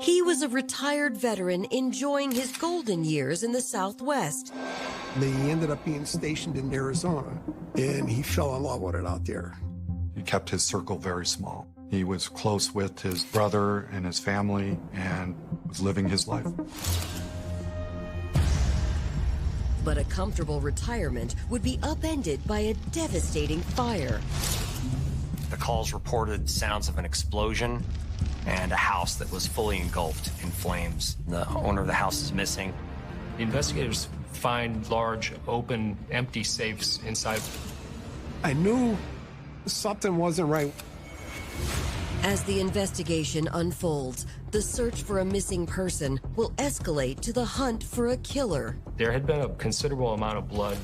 He was a retired veteran enjoying his golden years in the Southwest. They ended up being stationed in Arizona, and he fell in love with it out there. He kept his circle very small. He was close with his brother and his family and was living his life. But a comfortable retirement would be upended by a devastating fire. The calls reported sounds of an explosion and a house that was fully engulfed in flames. The owner of the house is missing. The investigators find large, open, empty safes inside. I knew something wasn't right. As the investigation unfolds, the search for a missing person will escalate to the hunt for a killer. There had been a considerable amount of blood.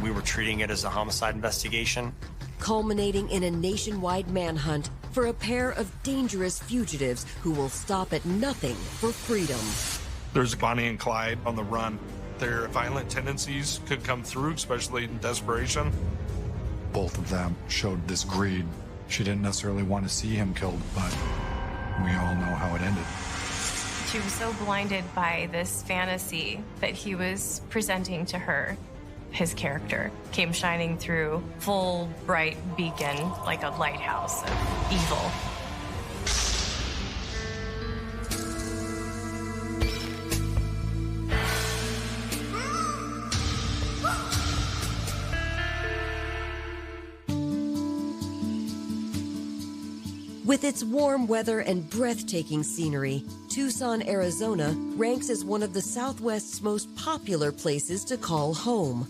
We were treating it as a homicide investigation, culminating in a nationwide manhunt for a pair of dangerous fugitives who will stop at nothing for freedom. There's Bonnie and Clyde on the run. Their violent tendencies could come through, especially in desperation. Both of them showed this greed. She didn't necessarily want to see him killed, but we all know how it ended. She was so blinded by this fantasy that he was presenting to her. His character came shining through, full, bright beacon, like a lighthouse of evil. With its warm weather and breathtaking scenery, Tucson, Arizona ranks as one of the Southwest's most popular places to call home.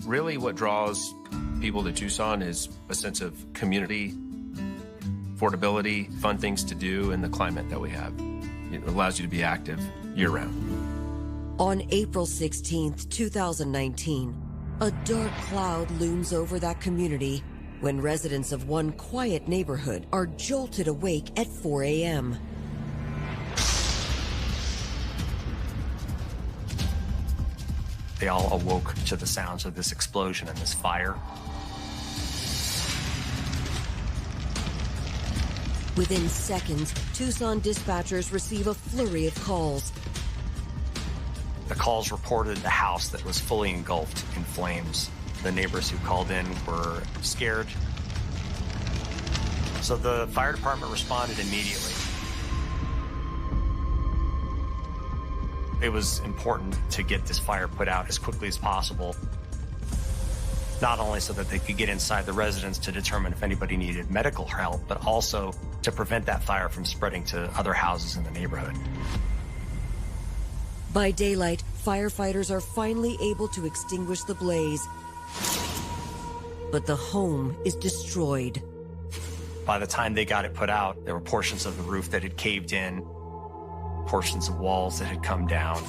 Really what draws people to Tucson is a sense of community, affordability, fun things to do, and the climate that we have. It allows you to be active year-round. On April 16th, 2019, a dark cloud looms over that community when residents of one quiet neighborhood are jolted awake at 4 a.m. They all awoke to the sounds of this explosion and this fire. Within seconds, Tucson dispatchers receive a flurry of calls. The calls reported the house that was fully engulfed in flames. The neighbors who called in were scared. So the fire department responded immediately. It was important to get this fire put out as quickly as possible, not only so that they could get inside the residence to determine if anybody needed medical help, but also to prevent that fire from spreading to other houses in the neighborhood. By daylight, firefighters are finally able to extinguish the blaze, but the home is destroyed. By the time they got it put out, there were portions of the roof that had caved in, portions of walls that had come down.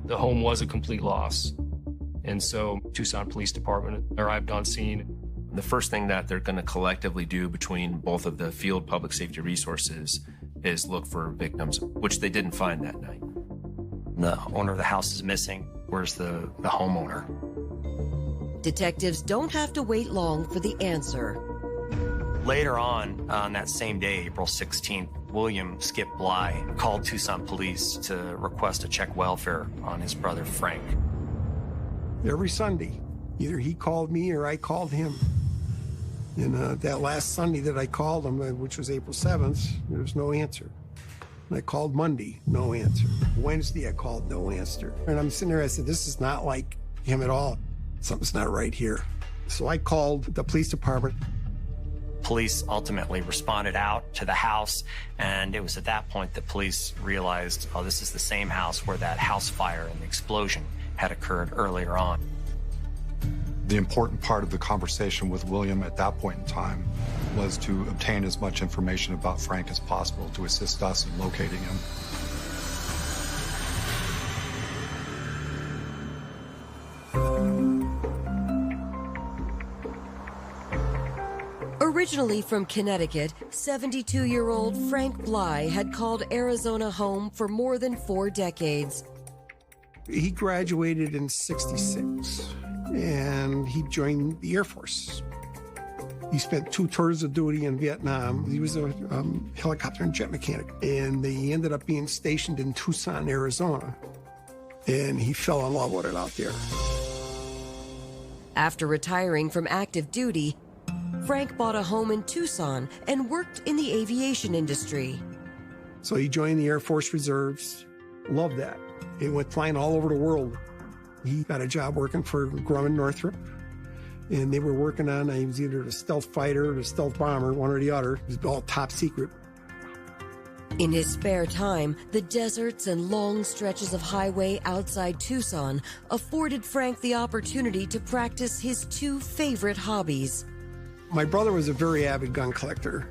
The home was a complete loss. And so Tucson Police Department arrived on scene. The first thing that they're going to collectively do between both of the field public safety resources is look for victims, which they didn't find that night. The owner of the house is missing. Where's the homeowner? Detectives don't have to wait long for the answer. Later on that same day, April 16th, William Skip Bly called Tucson police to request to check welfare on his brother Frank. Every Sunday, either he called me or I called him. And that last Sunday that I called him, which was April 7th, there was no answer. And I called Monday, no answer. Wednesday, I called, no answer. And I'm sitting there, I said, this is not like him at all. Something's not right here. So I called the police department. Police ultimately responded out to the house, and it was at that point that police realized, oh, this is the same house where that house fire and the explosion had occurred earlier on. The important part of the conversation with William at that point in time was to obtain as much information about Frank as possible to assist us in locating him. Originally from Connecticut, 72-year-old Frank Bly had called Arizona home for more than 4 decades. He graduated in '66, and he joined the Air Force. He spent 2 tours of duty in Vietnam. He was a helicopter and jet mechanic, and he ended up being stationed in Tucson, Arizona, and he fell in love with it out there. After retiring from active duty, Frank bought a home in Tucson and worked in the aviation industry. So he joined the Air Force Reserves. Loved that. He went flying all over the world. He got a job working for Grumman Northrop, and they were working on, he was either the stealth fighter or the stealth bomber, one or the other. It was all top secret. In his spare time, the deserts and long stretches of highway outside Tucson afforded Frank the opportunity to practice his 2 favorite hobbies. My brother was a very avid gun collector.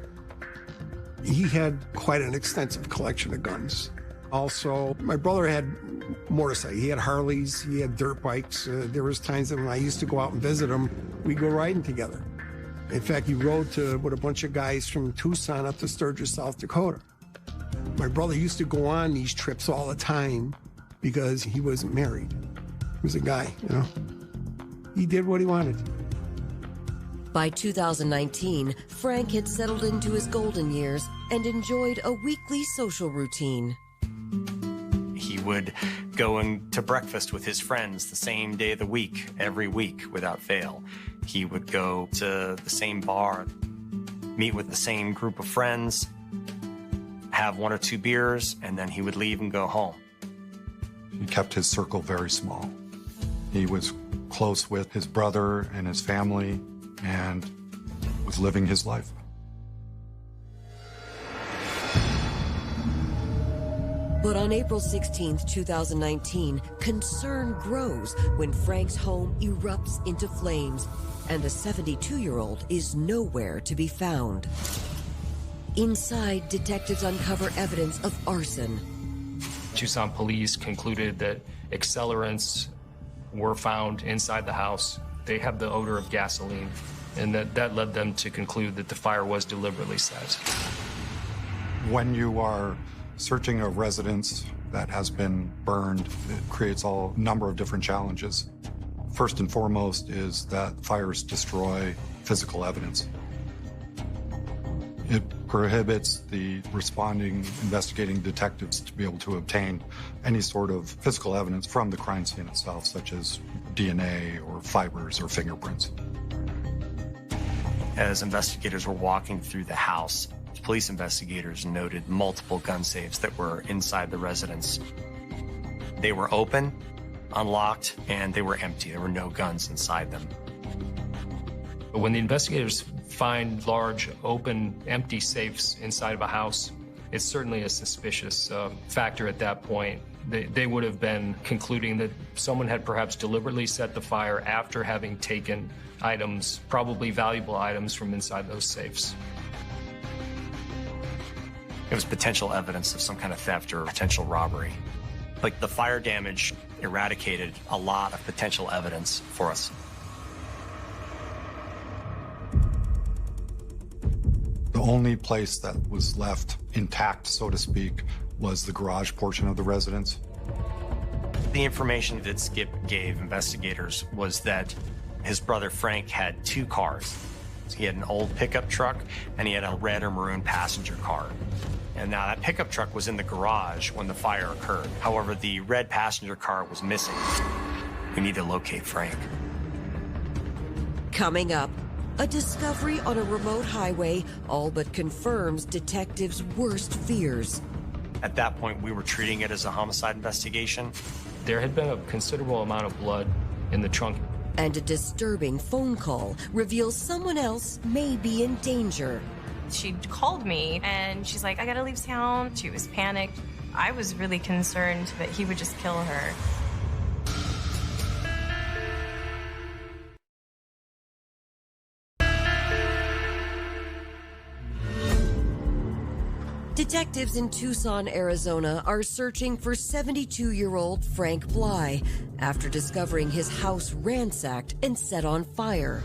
He had quite an extensive collection of guns. Also, my brother had motorcycles. He had Harleys, he had dirt bikes. There was times that when I used to go out and visit him, we'd go riding together. In fact, he rode with a bunch of guys from Tucson up to Sturgis, South Dakota. My brother used to go on these trips all the time because he wasn't married. He was a guy, you know. He did what he wanted. By 2019, Frank had settled into his golden years and enjoyed a weekly social routine. He would go to breakfast with his friends the same day of the week, every week without fail. He would go to the same bar, meet with the same group of friends, have 1 or 2 beers, and then he would leave and go home. He kept his circle very small. He was close with his brother and his family and was living his life. But on April 16, 2019, concern grows when Frank's home erupts into flames and the 72-year-old is nowhere to be found. Inside, detectives uncover evidence of arson. Tucson police concluded that accelerants were found inside the house. They have the odor of gasoline, and that led them to conclude that the fire was deliberately set. When you are searching a residence that has been burned, it creates a number of different challenges. First and foremost is that fires destroy physical evidence. It prohibits the responding, investigating detectives to be able to obtain any sort of physical evidence from the crime scene itself, such as DNA or fibers or fingerprints. As investigators were walking through the house, police investigators noted multiple gun safes that were inside the residence. They were open, unlocked, and they were empty. There were no guns inside them. When the investigators find large, open, empty safes inside of a house, it's certainly a suspicious factor at that point. They would have been concluding that someone had perhaps deliberately set the fire after having taken items, probably valuable items, from inside those safes. It was potential evidence of some kind of theft or potential robbery. Like, the fire damage eradicated a lot of potential evidence for us. The only place that was left intact, so to speak, was the garage portion of the residence. The information that Skip gave investigators was that his brother Frank had 2 cars. He had an old pickup truck and he had a red or maroon passenger car. And now that pickup truck was in the garage when the fire occurred. However, the red passenger car was missing. We need to locate Frank. Coming up, a discovery on a remote highway all but confirms detectives' worst fears. At that point, we were treating it as a homicide investigation. There had been a considerable amount of blood in the trunk. And a disturbing phone call reveals someone else may be in danger. She called me and she's like, I gotta leave town. She was panicked. I was really concerned that he would just kill her. Detectives in Tucson, Arizona are searching for 72-year-old Frank Bly after discovering his house ransacked and set on fire.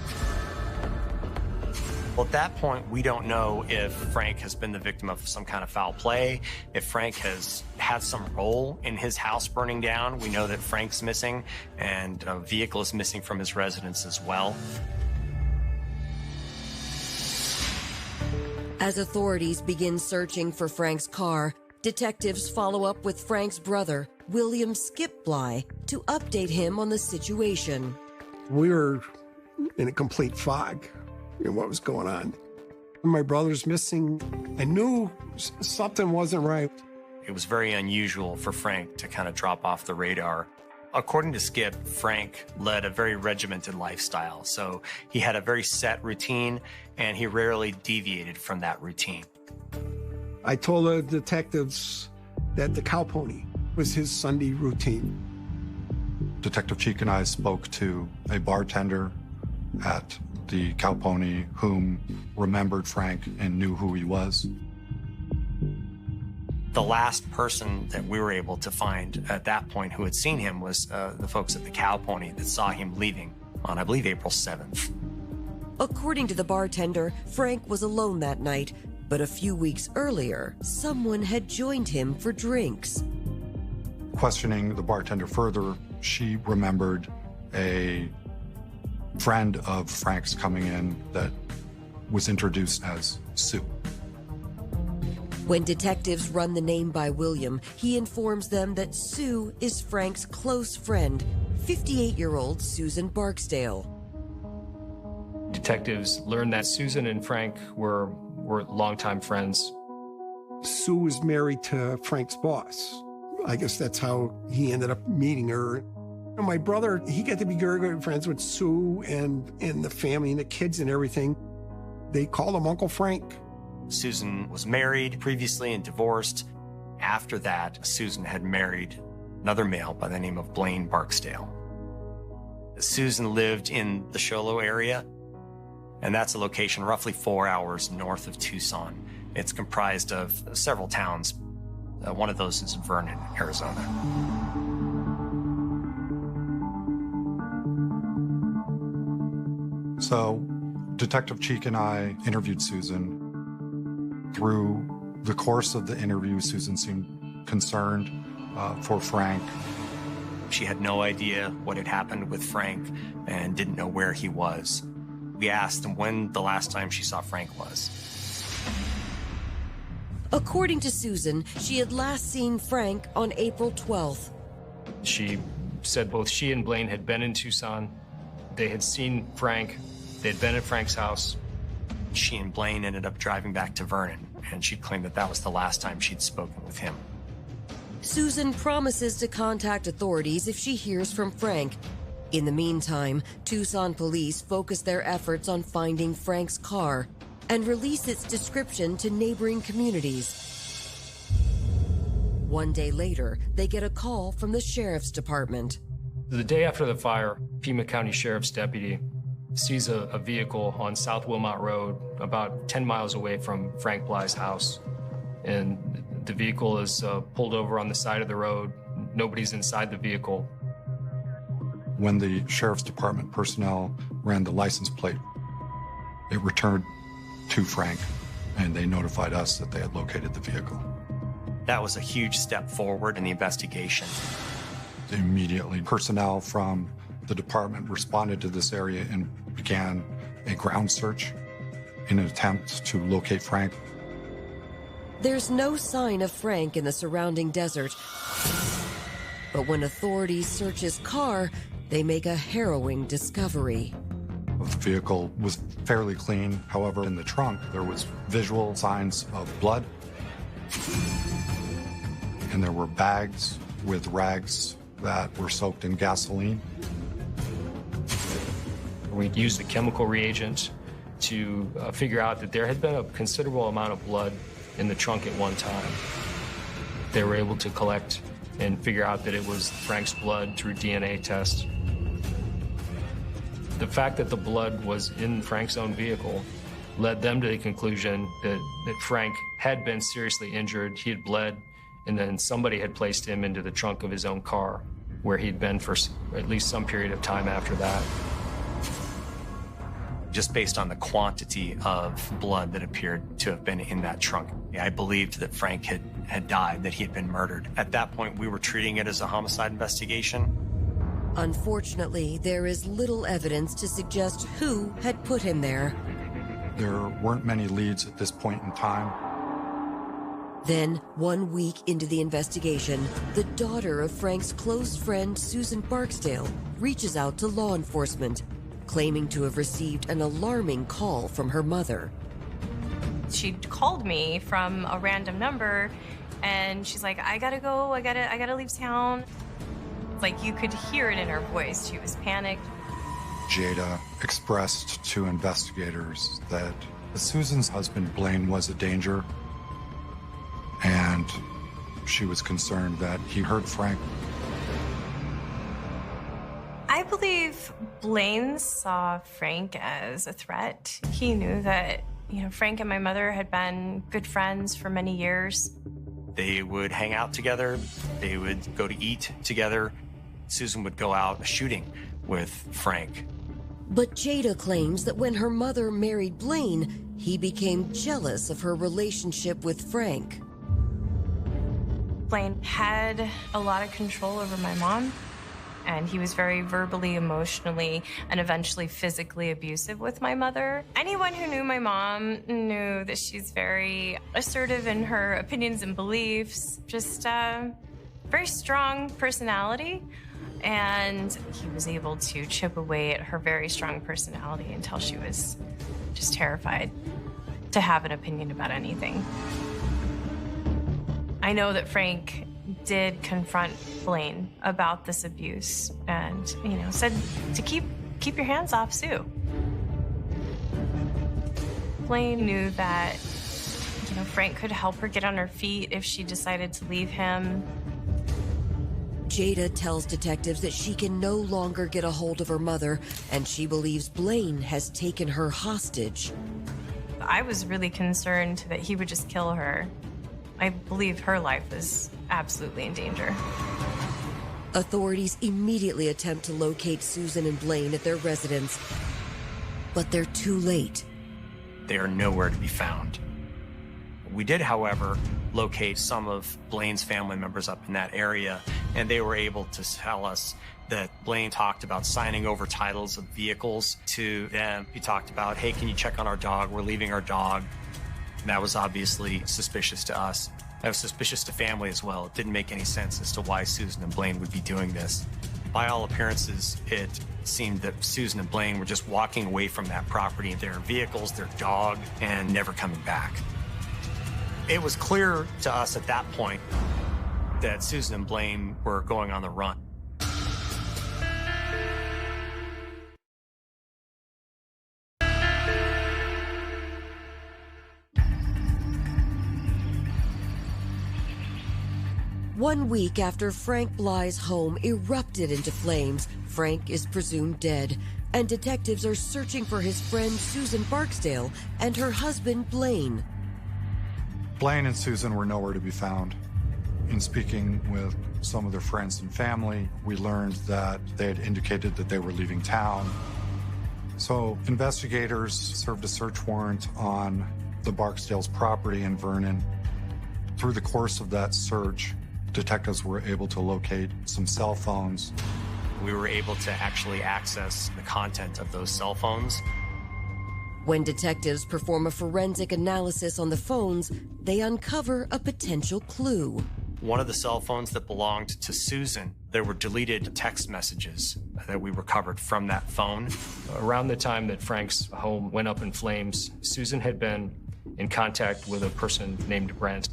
Well, at that point, we don't know if Frank has been the victim of some kind of foul play, if Frank has had some role in his house burning down. We know that Frank's missing, and a vehicle is missing from his residence as well. As authorities begin searching for Frank's car, detectives follow up with Frank's brother, William Skip Bly, to update him on the situation. We were in a complete fog in what was going on. My brother's missing. I knew something wasn't right. It was very unusual for Frank to kind of drop off the radar. According to Skip, Frank led a very regimented lifestyle, so he had a very set routine, and he rarely deviated from that routine. I told the detectives that the cow pony was his Sunday routine. Detective Cheek and I spoke to a bartender at the cow pony whom remembered Frank and knew who he was. The last person that we were able to find at that point who had seen him was the folks at the cow pony that saw him leaving on, I believe, April 7th. According to the bartender, Frank was alone that night, but a few weeks earlier, someone had joined him for drinks. Questioning the bartender further, she remembered a friend of Frank's coming in that was introduced as Sue. When detectives run the name by William, he informs them that Sue is Frank's close friend, 58-year-old Susan Barksdale. Detectives learned that Susan and Frank were longtime friends. Sue was married to Frank's boss. I guess that's how he ended up meeting her. My brother, he got to be very good friends with Sue and the family and the kids and everything. They called him Uncle Frank. Susan was married previously and divorced. After that, Susan had married another male by the name of Blane Barksdale. Susan lived in the Sholo area, and that's a location roughly 4 hours north of Tucson. It's comprised of several towns. One of those is Vernon, Arizona. So Detective Cheek and I interviewed Susan. Through the course of the interview, Susan seemed concerned for Frank. She had no idea what had happened with Frank and didn't know where he was. We asked him when the last time she saw Frank was. According to Susan, she had last seen Frank on April 12th. She said both she and Blane had been in Tucson. They had seen Frank. They'd been at Frank's house. She and Blane ended up driving back to Vernon, and she claimed that that was the last time she'd spoken with him. Susan promises to contact authorities if she hears from Frank. In the meantime, Tucson police focus their efforts on finding Frank's car and release its description to neighboring communities. One day later, they get a call from the sheriff's department. The day after the fire, Pima County Sheriff's deputy sees a vehicle on South Wilmot Road about 10 miles away from Frank Bly's house. And the vehicle is pulled over on the side of the road. Nobody's inside the vehicle. When the Sheriff's Department personnel ran the license plate, it returned to Frank, and they notified us that they had located the vehicle. That was a huge step forward in the investigation. Immediately, personnel from the department responded to this area and began a ground search in an attempt to locate Frank. There's no sign of Frank in the surrounding desert. But when authorities search his car, they make a harrowing discovery. The vehicle was fairly clean. However, in the trunk, there was visual signs of blood. And there were bags with rags that were soaked in gasoline. We used the chemical reagent to figure out that there had been a considerable amount of blood in the trunk at one time. They were able to collect and figure out that it was Frank's blood through DNA tests. The fact that the blood was in Frank's own vehicle led them to the conclusion that Frank had been seriously injured, he had bled, and then somebody had placed him into the trunk of his own car, where he'd been for at least some period of time after that. Just based on the quantity of blood that appeared to have been in that trunk, I believed that Frank had died, that he had been murdered. At that point, we were treating it as a homicide investigation. Unfortunately, there is little evidence to suggest who had put him there. There weren't many leads at this point in time. Then, 1 week into the investigation, the daughter of Frank's close friend Susan Barksdale reaches out to law enforcement, claiming to have received an alarming call from her mother. She called me from a random number, and she's like, I gotta go, I gotta leave town. Like, you could hear it in her voice. She was panicked. Jada expressed to investigators that Susan's husband, Blane, was a danger, and she was concerned that he hurt Frank. I believe Blane saw Frank as a threat. He knew that, Frank and my mother had been good friends for many years. They would hang out together. They would go to eat together. Susan would go out shooting with Frank. But Jada claims that when her mother married Blane, he became jealous of her relationship with Frank. Blane had a lot of control over my mom, and he was very verbally, emotionally, and eventually physically abusive with my mother. Anyone who knew my mom knew that she's very assertive in her opinions and beliefs, just a very strong personality. And he was able to chip away at her very strong personality until she was just terrified to have an opinion about anything. I know that Frank did confront Blane about this abuse and, said to keep your hands off Sue. Blane knew that, Frank could help her get on her feet if she decided to leave him. Jada tells detectives that she can no longer get a hold of her mother, and she believes Blane has taken her hostage. I was really concerned that he would just kill her. I believe her life is absolutely in danger. Authorities immediately attempt to locate Susan and Blane at their residence, but they're too late. They are nowhere to be found. We did, however, locate some of Blane's family members up in that area, and they were able to tell us that Blane talked about signing over titles of vehicles to them. He talked about, hey, can you check on our dog? We're leaving our dog. And that was obviously suspicious to us. That was suspicious to family as well. It didn't make any sense as to why Susan and Blane would be doing this. By all appearances, it seemed that Susan and Blane were just walking away from that property, their vehicles, their dog, and never coming back. It was clear to us at that point that Susan and Blane were going on the run. One week after Frank Bly's home erupted into flames, Frank is presumed dead, and detectives are searching for his friend Susan Barksdale and her husband Blane. Blane and Susan were nowhere to be found. In speaking with some of their friends and family, we learned that they had indicated that they were leaving town. So investigators served a search warrant on the Barksdale's property in Vernon. Through the course of that search, detectives were able to locate some cell phones. We were able to actually access the content of those cell phones. When detectives perform a forensic analysis on the phones, they uncover a potential clue. One of the cell phones that belonged to Susan, there were deleted text messages that we recovered from that phone. Around the time that Frank's home went up in flames, Susan had been in contact with a person named Brent.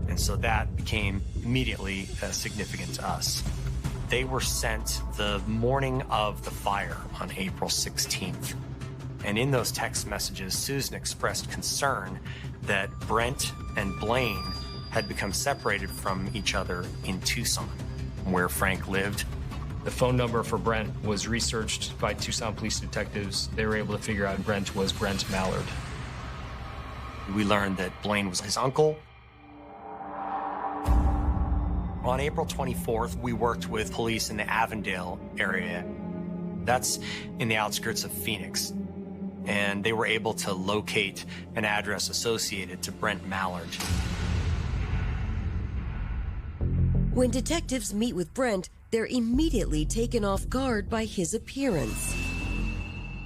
And so that became immediately significant to us. They were sent the morning of the fire on April 16th. And in those text messages, Susan expressed concern that Brent and Blane had become separated from each other in Tucson, where Frank lived. The phone number for Brent was researched by Tucson police detectives. They were able to figure out Brent was Brent Mallard. We learned that Blane was his uncle. On April 24th, we worked with police in the Avondale area. That's in the outskirts of Phoenix. And they were able to locate an address associated to Brent Mallard. When detectives meet with Brent, they're immediately taken off guard by his appearance.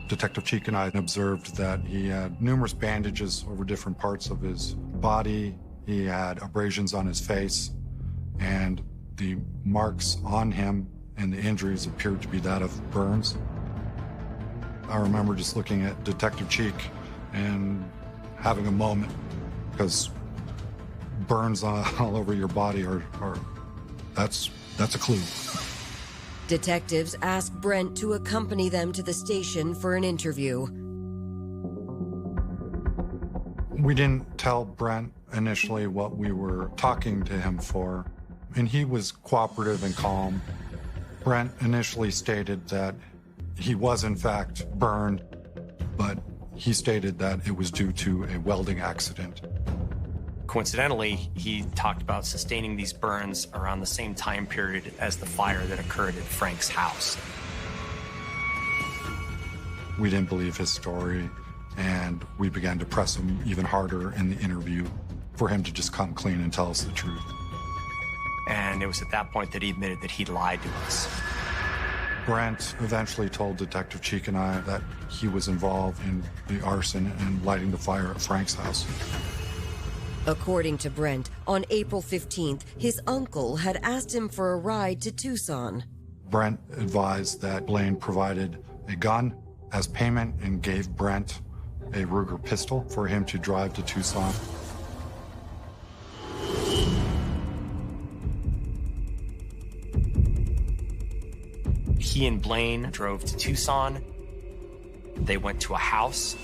Detective Cheek and I observed that he had numerous bandages over different parts of his body. He had abrasions on his face, and the marks on him and the injuries appeared to be that of burns. I remember just looking at Detective Cheek and having a moment, because burns all over your body that's a clue. Detectives asked Brent to accompany them to the station for an interview. We didn't tell Brent initially what we were talking to him for, and he was cooperative and calm. Brent initially stated that he was in fact burned, but he stated that it was due to a welding accident. Coincidentally, he talked about sustaining these burns around the same time period as the fire that occurred at Frank's house. We didn't believe his story, and we began to press him even harder in the interview for him to just come clean and tell us the truth. And it was at that point that he admitted that he lied to us. Brent eventually told Detective Cheek and I that he was involved in the arson and lighting the fire at Frank's house. According to Brent, on April 15th, his uncle had asked him for a ride to Tucson. Brent advised that Blane provided a gun as payment and gave Brent a Ruger pistol for him to drive to Tucson. He and Blane drove to Tucson. They went to a house,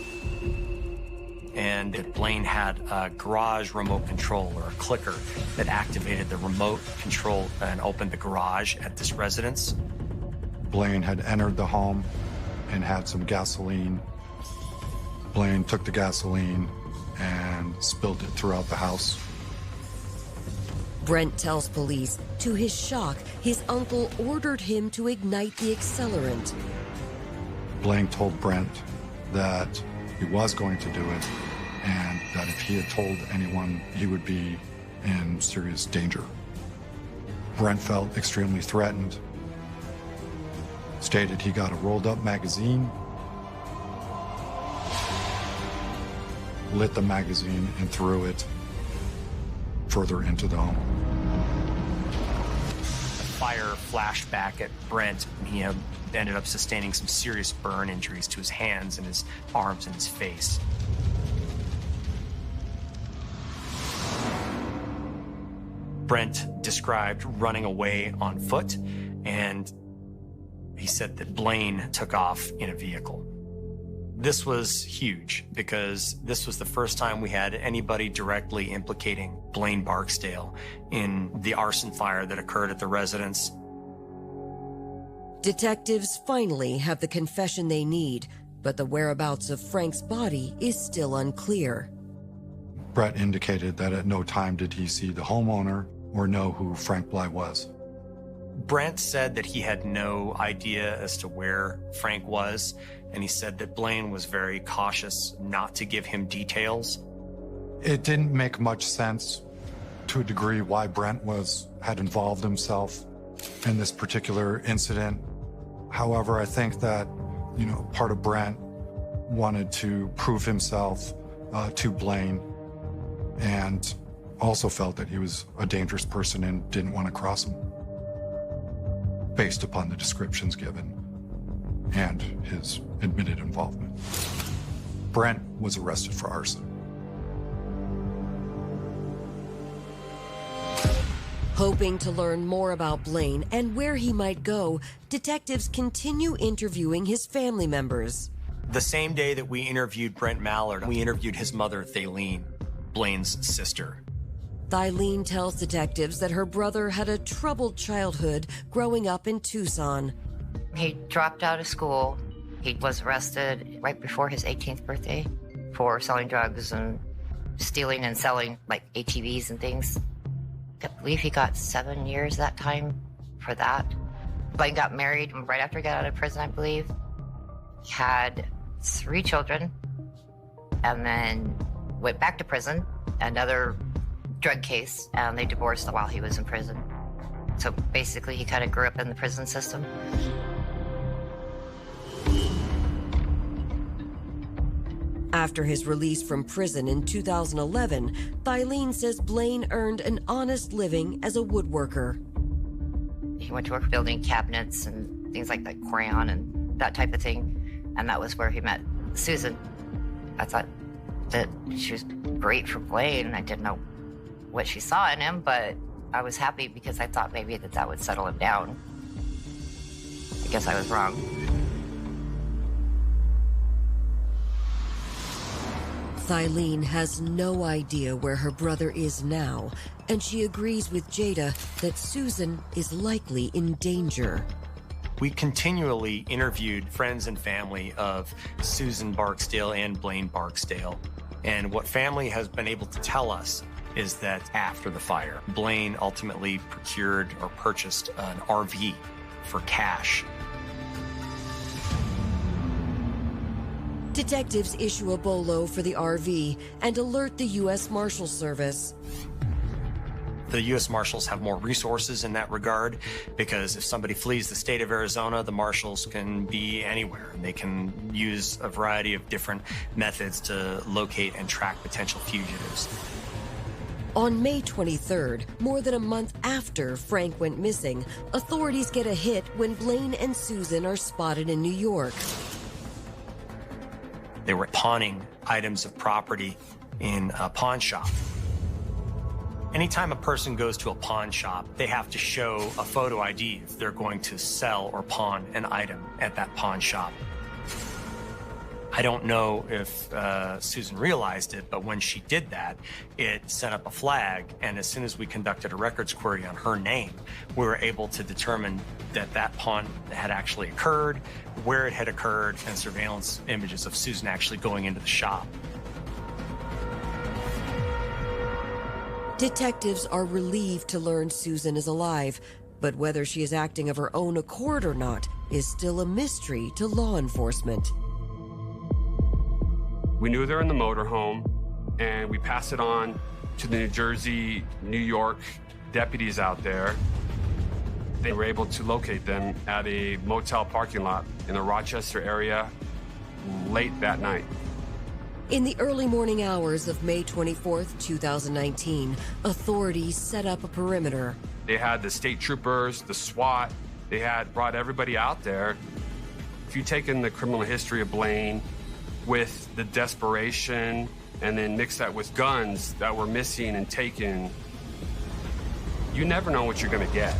and Blane had a garage remote control, or a clicker, that activated the remote control and opened the garage at this residence. Blane had entered the home and had some gasoline. Blane took the gasoline and spilled it throughout the house. Brent tells police, to his shock, his uncle ordered him to ignite the accelerant. Blane told Brent that he was going to do it, and that if he had told anyone, he would be in serious danger. Brent felt extremely threatened, stated he got a rolled-up magazine, lit the magazine, and threw it further into the home. Fire flashed back at Brent. He ended up sustaining some serious burn injuries to his hands and his arms and his face. Brent described running away on foot, and he said that Blane took off in a vehicle. This was huge because this was the first time we had anybody directly implicating Blane Barksdale in the arson fire that occurred at the residence. Detectives finally have the confession they need, but the whereabouts of Frank's body is still unclear. Brett indicated that at no time did he see the homeowner or know who Frank Bly was. Brent said that he had no idea as to where Frank was, and he said that Blane was very cautious not to give him details. It didn't make much sense to a degree why Brent had involved himself in this particular incident. However, I think that, part of Brent wanted to prove himself to Blane, and also felt that he was a dangerous person and didn't want to cross him, based upon the descriptions given and his admitted involvement. Brent was arrested for arson. Hoping to learn more about Blane and where he might go, detectives continue interviewing his family members. The same day that we interviewed Brent Mallard, we interviewed his mother, Thaleen, Blane's sister. Thaleen tells detectives that her brother had a troubled childhood growing up in Tucson. He dropped out of school. He was arrested right before his 18th birthday for selling drugs and stealing and selling like ATVs and things. I believe he got 7 years that time for that. Blane got married right after he got out of prison, I believe. He had 3 children and then went back to prison, another drug case, and they divorced while he was in prison. So basically he kind of grew up in the prison system. After his release from prison in 2011, Thylene says Blane earned an honest living as a woodworker. He went to work building cabinets and things like that, crayon and that type of thing. And that was where he met Susan. I thought that she was great for Blane, and I didn't know what she saw in him, but I was happy because I thought maybe that would settle him down. I guess I was wrong. Thylene has no idea where her brother is now, and she agrees with Jada that Susan is likely in danger. We continually interviewed friends and family of Susan Barksdale and Blane Barksdale. And what family has been able to tell us is that after the fire, Blane ultimately procured or purchased an RV for cash. Detectives issue a bolo for the RV and alert the U.S. Marshal Service. The U.S. Marshals have more resources in that regard because if somebody flees the state of Arizona, the Marshals can be anywhere. They can use a variety of different methods to locate and track potential fugitives. On May 23rd, more than a month after Frank went missing, authorities get a hit when Blane and Susan are spotted in New York. They were pawning items of property in a pawn shop. Anytime a person goes to a pawn shop, they have to show a photo ID if they're going to sell or pawn an item at that pawn shop. I don't know if Susan realized it, but when she did that, it set up a flag, and as soon as we conducted a records query on her name, we were able to determine that that pawn had actually occurred, where it had occurred, and surveillance images of Susan actually going into the shop. Detectives are relieved to learn Susan is alive, but whether she is acting of her own accord or not is still a mystery to law enforcement. We knew they were in the motorhome, and we passed it on to the New Jersey, New York deputies out there. They were able to locate them at a motel parking lot in the Rochester area late that night. In the early morning hours of May 24th, 2019, authorities set up a perimeter. They had the state troopers, the SWAT, they had brought everybody out there. If you take in the criminal history of Blane with the desperation and then mix that with guns that were missing and taken, you never know what you're gonna get.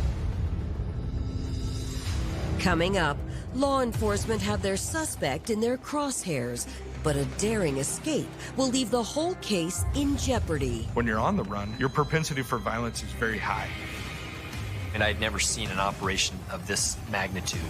Coming up, law enforcement have their suspect in their crosshairs, but a daring escape will leave the whole case in jeopardy. When you're on the run, your propensity for violence is very high. And I'd never seen an operation of this magnitude.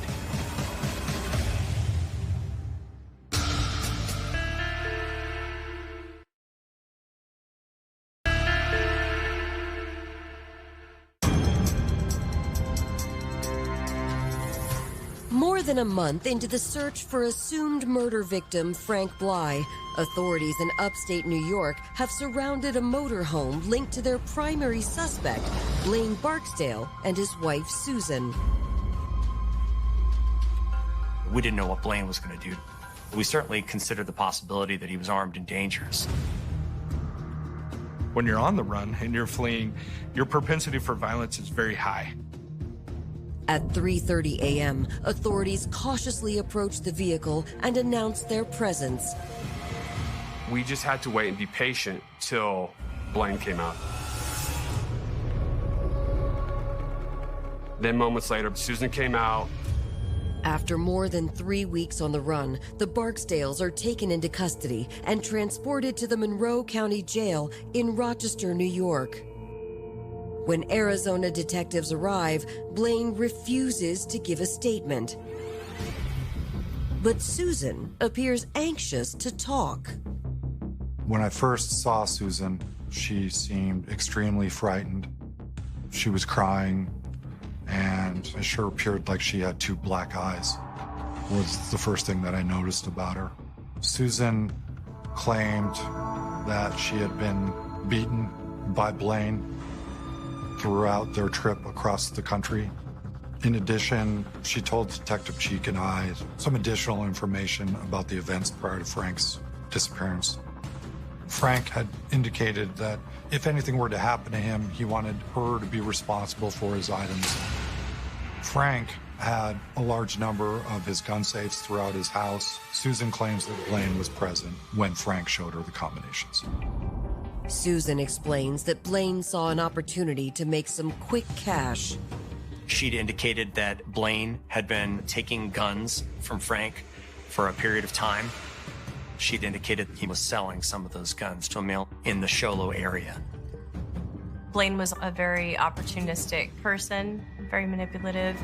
More than a month into the search for assumed murder victim Frank Bly, authorities in upstate New York have surrounded a motorhome linked to their primary suspect, Blane Barksdale, and his wife, Susan. We didn't know what Blane was going to do. We certainly considered the possibility that he was armed and dangerous. When you're on the run and you're fleeing, your propensity for violence is very high. At 3:30 a.m., authorities cautiously approached the vehicle and announced their presence. We just had to wait and be patient till Blane came out. Then moments later, Susan came out. After more than 3 weeks on the run, the Barksdales are taken into custody and transported to the Monroe County Jail in Rochester, New York. When Arizona detectives arrive, Blane refuses to give a statement. But Susan appears anxious to talk. When I first saw Susan, she seemed extremely frightened. She was crying, and it sure appeared like she had two black eyes, was the first thing that I noticed about her. Susan claimed that she had been beaten by Blane throughout their trip across the country. In addition, she told Detective Cheek and I some additional information about the events prior to Frank's disappearance. Frank had indicated that if anything were to happen to him, he wanted her to be responsible for his items. Frank had a large number of his gun safes throughout his house. Susan claims that Blane was present when Frank showed her the combinations. Susan explains that Blane saw an opportunity to make some quick cash. She'd indicated that Blane had been taking guns from Frank for a period of time. She'd indicated he was selling some of those guns to a male in the Show Low area. Blane was a very opportunistic person, very manipulative.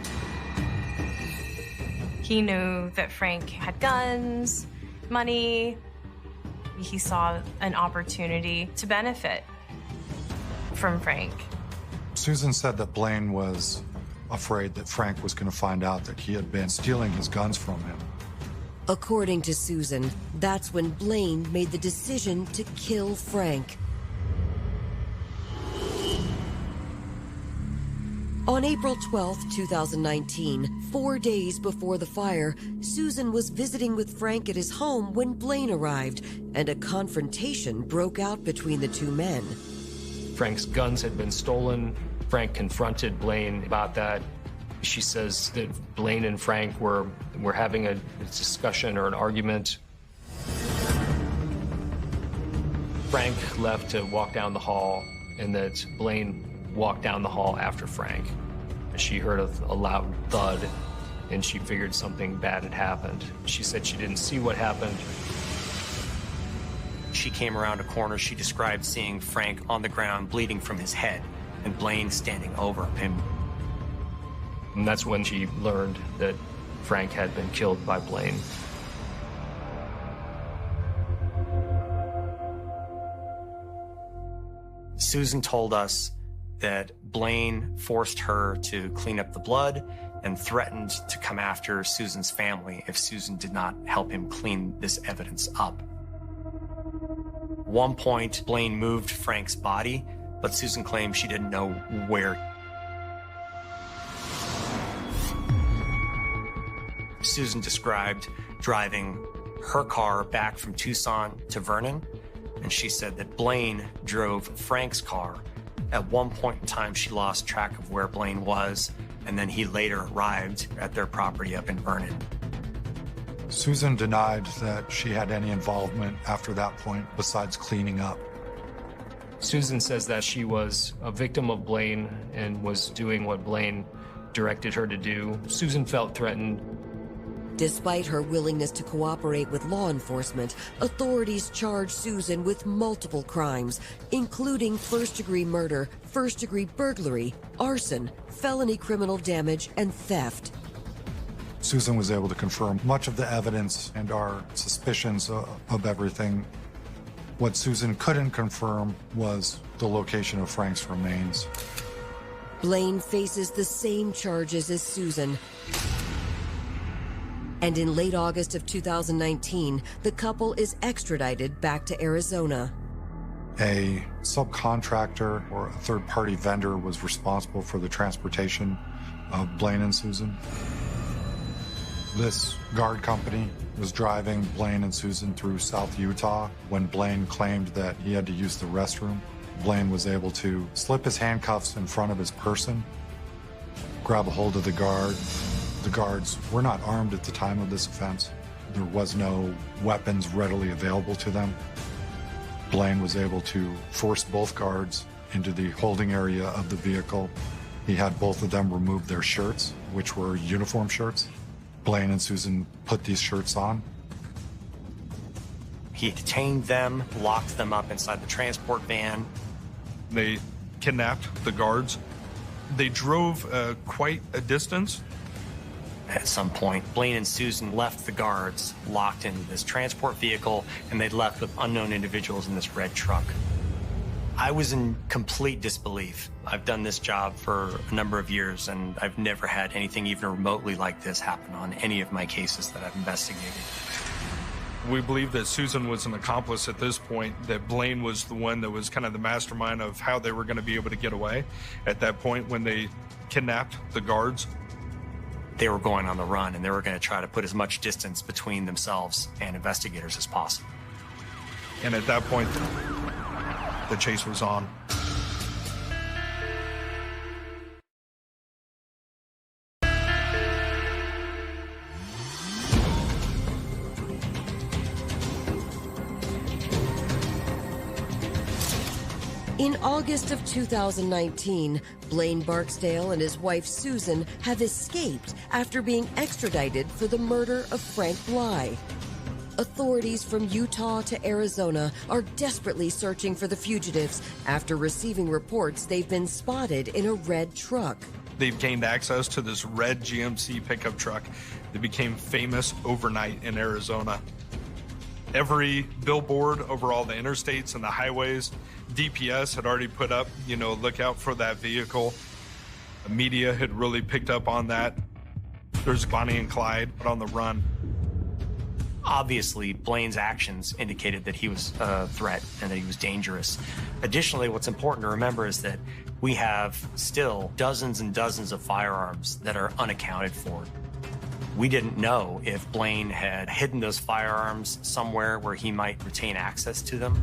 He knew that Frank had guns, money. He saw an opportunity to benefit from Frank. Susan said that Blane was afraid that Frank was going to find out that he had been stealing his guns from him. According to Susan, that's when Blane made the decision to kill Frank. On April 12, 2019, 4 days before the fire, Susan was visiting with Frank at his home when Blane arrived, and a confrontation broke out between the two men. Frank's guns had been stolen. Frank confronted Blane about that. She says that Blane and Frank were having a discussion or an argument. Frank left to walk down the hall, and that Blane walked down the hall after Frank. She heard a loud thud, and she figured something bad had happened. She said she didn't see what happened. She came around a corner. She described seeing Frank on the ground bleeding from his head and Blane standing over him. And that's when she learned that Frank had been killed by Blane. Susan told us that Blane forced her to clean up the blood and threatened to come after Susan's family if Susan did not help him clean this evidence up. At one point, Blane moved Frank's body, but Susan claimed she didn't know where. Susan described driving her car back from Tucson to Vernon, and she said that Blane drove Frank's car. At one point in time, she lost track of where Blane was, and then he later arrived at their property up in Vernon. Susan denied that she had any involvement after that point besides cleaning up. Susan says that she was a victim of Blane and was doing what Blane directed her to do. Susan felt threatened. Despite her willingness to cooperate with law enforcement, authorities charged Susan with multiple crimes, including first-degree murder, first-degree burglary, arson, felony criminal damage, and theft. Susan was able to confirm much of the evidence and our suspicions of everything. What Susan couldn't confirm was the location of Frank's remains. Blane faces the same charges as Susan. And in late August of 2019, the couple is extradited back to Arizona. A subcontractor or a third-party vendor was responsible for the transportation of Blane and Susan. This guard company was driving Blane and Susan through South Utah when Blane claimed that he had to use the restroom. Blane was able to slip his handcuffs in front of his person, grab a hold of the guard. The guards were not armed at the time of this offense. There was no weapons readily available to them. Blane was able to force both guards into the holding area of the vehicle. He had both of them remove their shirts, which were uniform shirts. Blane and Susan put these shirts on. He detained them, locked them up inside the transport van. They kidnapped the guards. They drove quite a distance. At some point, Blane and Susan left the guards locked in this transport vehicle, and they left with unknown individuals in this red truck. I was in complete disbelief. I've done this job for a number of years, and I've never had anything even remotely like this happen on any of my cases that I've investigated. We believe that Susan was an accomplice at this point, that Blane was the one that was kind of the mastermind of how they were going to be able to get away at that point when they kidnapped the guards. They were going on the run, and they were going to try to put as much distance between themselves and investigators as possible. And at that point, the chase was on. In August of 2019, Blane Barksdale and his wife Susan have escaped after being extradited for the murder of Frank Bly. Authorities from Utah to Arizona are desperately searching for the fugitives after receiving reports they've been spotted in a red truck. They've gained access to this red GMC pickup truck that became famous overnight in Arizona. Every billboard over all the interstates and the highways, DPS had already put up, look out for that vehicle. The media had really picked up on that. There's Bonnie and Clyde on the run. Obviously, Blane's actions indicated that he was a threat and that he was dangerous. Additionally, what's important to remember is that we have still dozens and dozens of firearms that are unaccounted for. We didn't know if Blane had hidden those firearms somewhere where he might retain access to them.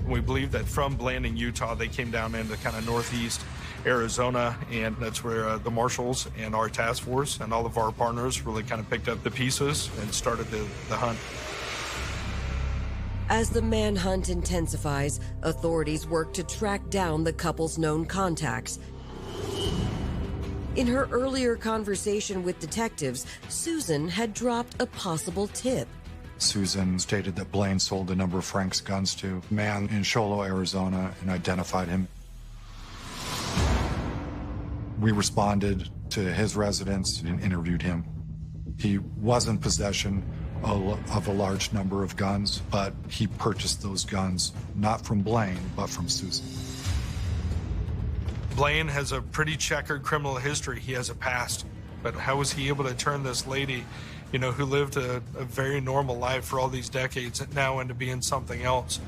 We believe that from Blane in Utah, they came down into kind of northeast Arizona, and that's where the marshals and our task force and all of our partners really kind of picked up the pieces and started the hunt. As the manhunt intensifies, authorities work to track down the couple's known contacts. In her earlier conversation with detectives, Susan had dropped a possible tip. Susan stated that Blane sold a number of Frank's guns to a man in Sholo, Arizona, and identified him. We responded to his residence and interviewed him. He was in possession of a large number of guns, but he purchased those guns not from Blane, but from Susan. Blane has a pretty checkered criminal history. He has a past. But how was he able to turn this lady, who lived a very normal life for all these decades, now into being something else?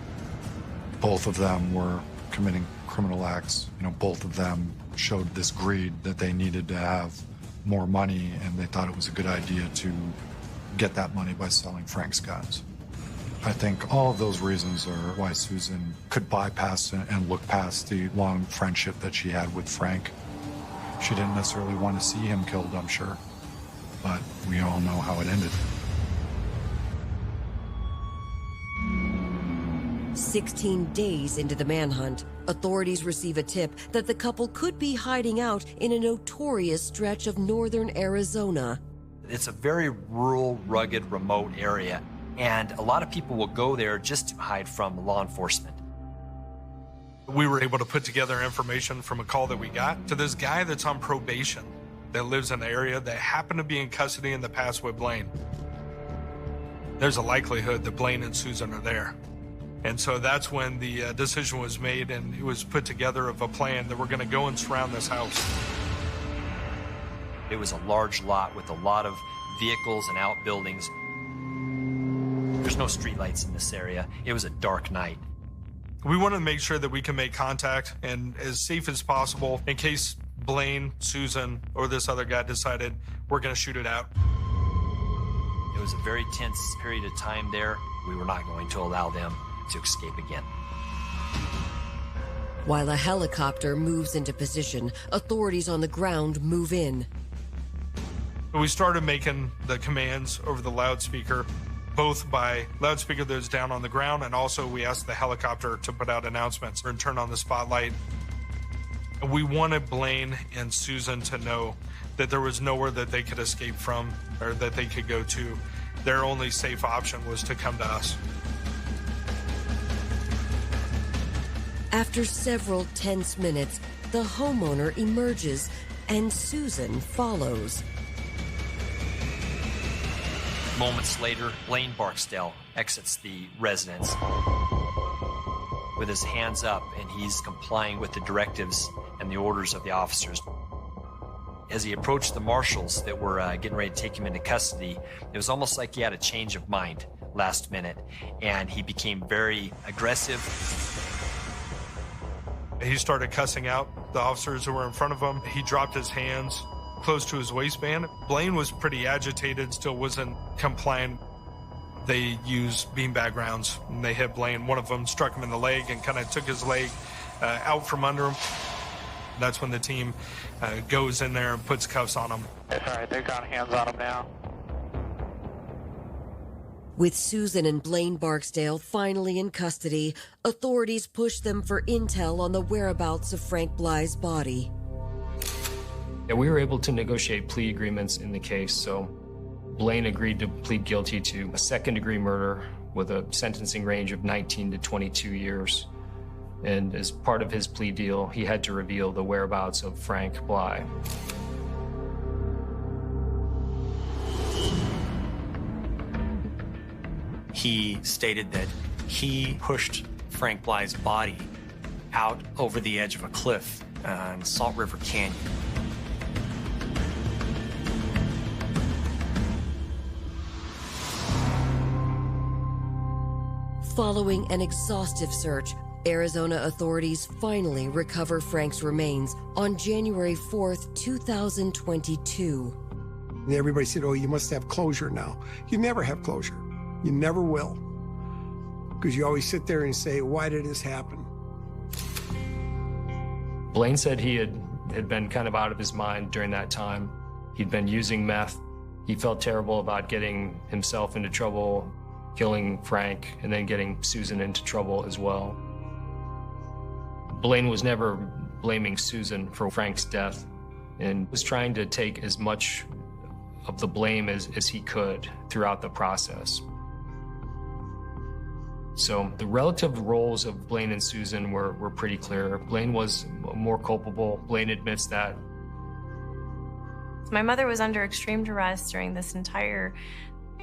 Both of them were committing criminal acts. Both of them showed this greed that they needed to have more money, and they thought it was a good idea to get that money by selling Frank's guns. I think all of those reasons are why Susan could bypass and look past the long friendship that she had with Frank. She didn't necessarily want to see him killed, I'm sure, but we all know how it ended. 16 days into the manhunt, authorities receive a tip that the couple could be hiding out in a notorious stretch of northern Arizona. It's a very rural, rugged, remote area, and a lot of people will go there just to hide from law enforcement. We were able to put together information from a call that we got to this guy that's on probation that lives in the area that happened to be in custody in the past with Blane. There's a likelihood that Blane and Susan are there. And so that's when the decision was made, and it was put together of a plan that we're going to go and surround this house. It was a large lot with a lot of vehicles and outbuildings. There's no streetlights in this area. It was a dark night. We wanted to make sure that we can make contact and as safe as possible in case Blane, Susan, or this other guy decided we're going to shoot it out. It was a very tense period of time there. We were not going to allow them to escape again. While a helicopter moves into position, authorities on the ground move in. We started making the commands over the loudspeaker, both by loudspeaker that was down on the ground, and also we asked the helicopter to put out announcements and turn on the spotlight. We wanted Blane and Susan to know that there was nowhere that they could escape from or that they could go to. Their only safe option was to come to us. After several tense minutes, the homeowner emerges and Susan follows. Moments later, Blane Barksdale exits the residence with his hands up, and he's complying with the directives and the orders of the officers. As he approached the marshals that were getting ready to take him into custody, it was almost like he had a change of mind last minute, and he became very aggressive. He started cussing out the officers who were in front of him. He dropped his hands close to his waistband. Blane was pretty agitated, still wasn't compliant. They used beanbag rounds, and they hit Blane. One of them struck him in the leg and kind of took his leg out from under him. That's when the team goes in there and puts cuffs on him. It's all right, they've got hands on him now. With Susan and Blane Barksdale finally in custody, authorities push them for intel on the whereabouts of Frank Bly's body. Yeah, we were able to negotiate plea agreements in the case, so Blane agreed to plead guilty to a second-degree murder with a sentencing range of 19 to 22 years. And as part of his plea deal, he had to reveal the whereabouts of Frank Bly. He stated that he pushed Frank Bly's body out over the edge of a cliff in Salt River Canyon. Following an exhaustive search, Arizona authorities finally recover Frank's remains on January 4th, 2022. Everybody said, oh, you must have closure now. You never have closure. You never will. Because you always sit there and say, why did this happen? Blane said he had been kind of out of his mind during that time. He'd been using meth. He felt terrible about getting himself into trouble, killing Frank, and then getting Susan into trouble as well. Blane was never blaming Susan for Frank's death and was trying to take as much of the blame as he could throughout the process. So the relative roles of Blane and Susan were pretty clear. Blane was more culpable. Blane admits that. My mother was under extreme duress during this entire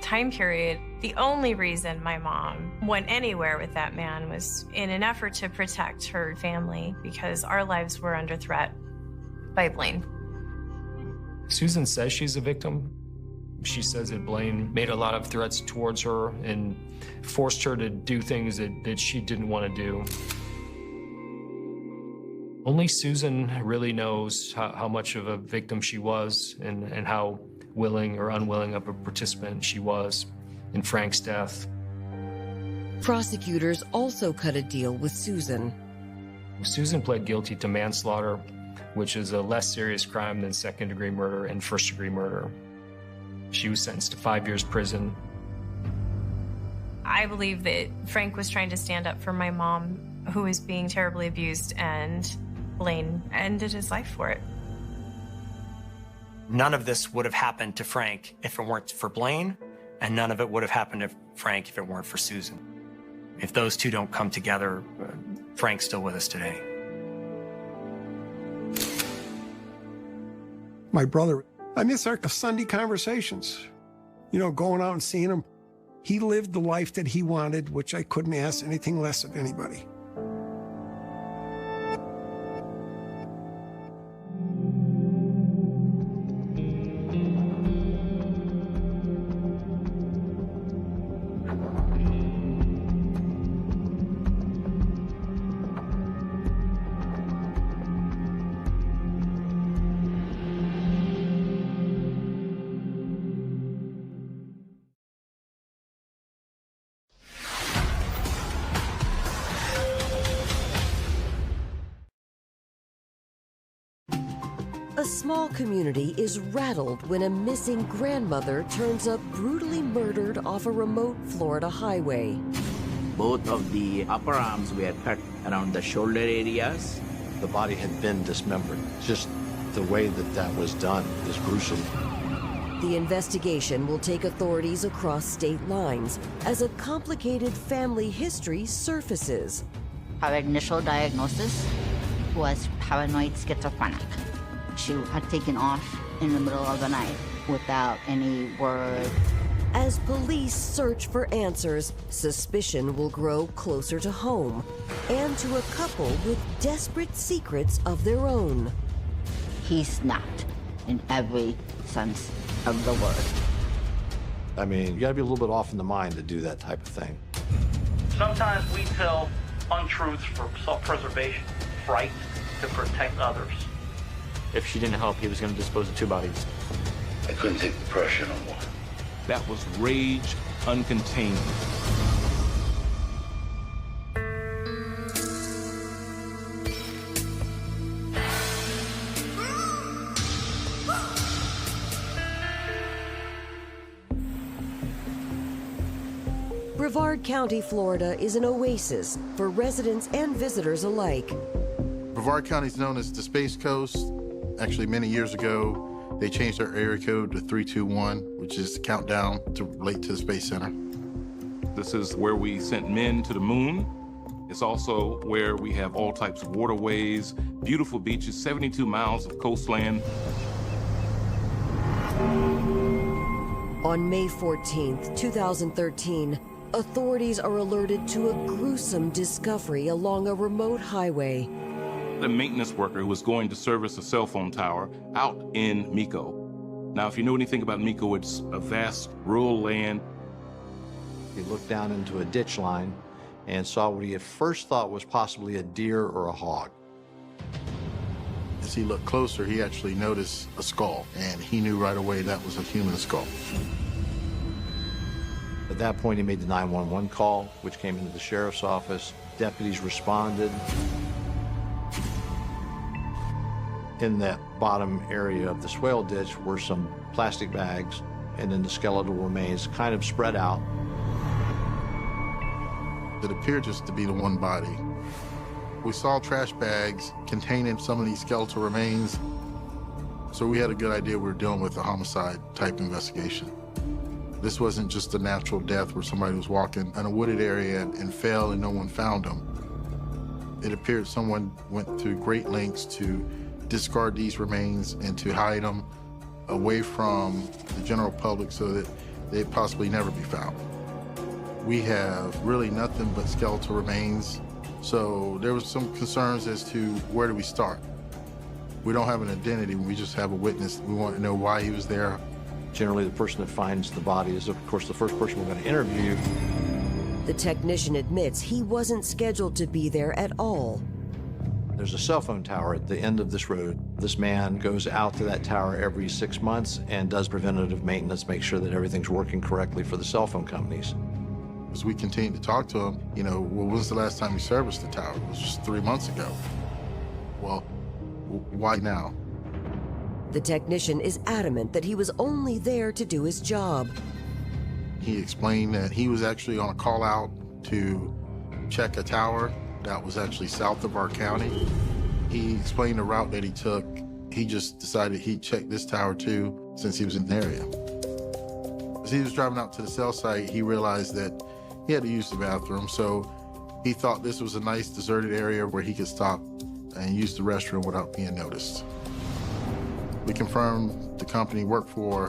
time period. The only reason my mom went anywhere with that man was in an effort to protect her family because our lives were under threat by Blane. Susan says she's a victim. She says that Blane made a lot of threats towards her and forced her to do things that she didn't want to do. Only Susan really knows how much of a victim she was and how willing or unwilling of a participant she was in Frank's death. Prosecutors also cut a deal with Susan. Susan pled guilty to manslaughter, which is a less serious crime than second-degree murder and first-degree murder. She was sentenced to 5 years prison. I believe that Frank was trying to stand up for my mom, who was being terribly abused, and Blane ended his life for it. None of this would have happened to Frank if it weren't for Blane, and none of it would have happened to Frank if it weren't for Susan. If those two don't come together, Frank's still with us today. My brother, I miss our Sunday conversations. You know, going out and seeing him. He lived the life that he wanted, which I couldn't ask anything less of anybody. A small community is rattled when a missing grandmother turns up brutally murdered off a remote Florida highway. Both of the upper arms were cut around the shoulder areas. The body had been dismembered. Just the way that was done is gruesome. The investigation will take authorities across state lines as a complicated family history surfaces. Our initial diagnosis was paranoid schizophrenic. She had taken off in the middle of the night without any word. As police search for answers, suspicion will grow closer to home and to a couple with desperate secrets of their own. He snapped in every sense of the word. I mean, you gotta be a little bit off in the mind to do that type of thing. Sometimes we tell untruths for self-preservation, fright, to protect others. If she didn't help, he was going to dispose of two bodies. I couldn't take the pressure no more. That was rage uncontained. Brevard County, Florida is an oasis for residents and visitors alike. Brevard County is known as the Space Coast. Actually, many years ago, they changed their area code to 321, which is the countdown to relate to the Space Center. This is where we sent men to the moon. It's also where we have all types of waterways, beautiful beaches, 72 miles of coastline. On May 14th, 2013, authorities are alerted to a gruesome discovery along a remote highway. The maintenance worker who was going to service a cell phone tower out in Miko. Now, if you know anything about Miko, it's a vast rural land. He looked down into a ditch line and saw what he at first thought was possibly a deer or a hog. As he looked closer, he actually noticed a skull, and he knew right away that was a human skull. At that point, he made the 911 call, which came into the sheriff's office. Deputies responded. In that bottom area of the swale ditch were some plastic bags, and then the skeletal remains kind of spread out. It appeared just to be the one body. We saw trash bags containing some of these skeletal remains, so we had a good idea we were dealing with a homicide-type investigation. This wasn't just a natural death where somebody was walking in a wooded area and fell and no one found them. It appeared someone went through great lengths to discard these remains and to hide them away from the general public so that they'd possibly never be found. We have really nothing but skeletal remains, so there was some concerns as to where do we start. We don't have an identity, we just have a witness. We want to know why he was there. Generally, the person that finds the body is, of course, the first person we're going to interview. The technician admits he wasn't scheduled to be there at all. There's a cell phone tower at the end of this road. This man goes out to that tower every 6 months and does preventative maintenance, make sure that everything's working correctly for the cell phone companies. As we continued to talk to him, well, when was the last time you serviced the tower? It was just 3 months ago. Well, why now? The technician is adamant that he was only there to do his job. He explained that he was actually on a call out to check a tower that was actually south of our county. He explained the route that he took. He just decided he'd check this tower too, since he was in the area. As he was driving out to the cell site, he realized that he had to use the bathroom, so he thought this was a nice deserted area where he could stop and use the restroom without being noticed. We confirmed the company worked for,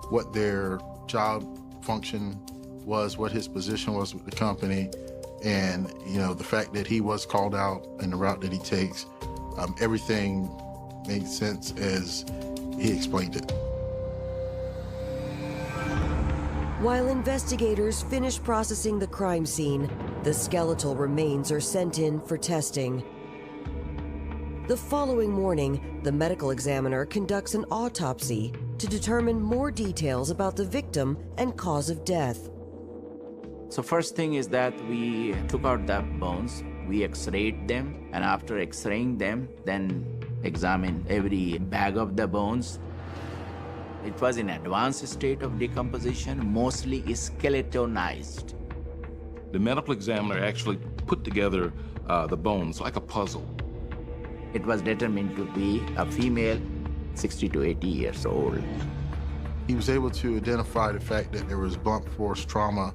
what their job function was, what his position was with the company, and the fact that he was called out and the route that he takes. Everything made sense as he explained it. While investigators finish processing the crime scene, the skeletal remains are sent in for testing. The following morning, the medical examiner conducts an autopsy to determine more details about the victim and cause of death. So first thing is that we took out the bones, we x-rayed them, and after x-raying them, then examined every bag of the bones. It was in advanced state of decomposition, mostly skeletonized. The medical examiner actually put together the bones like a puzzle. It was determined to be a female, 60 to 80 years old. He was able to identify the fact that there was blunt force trauma.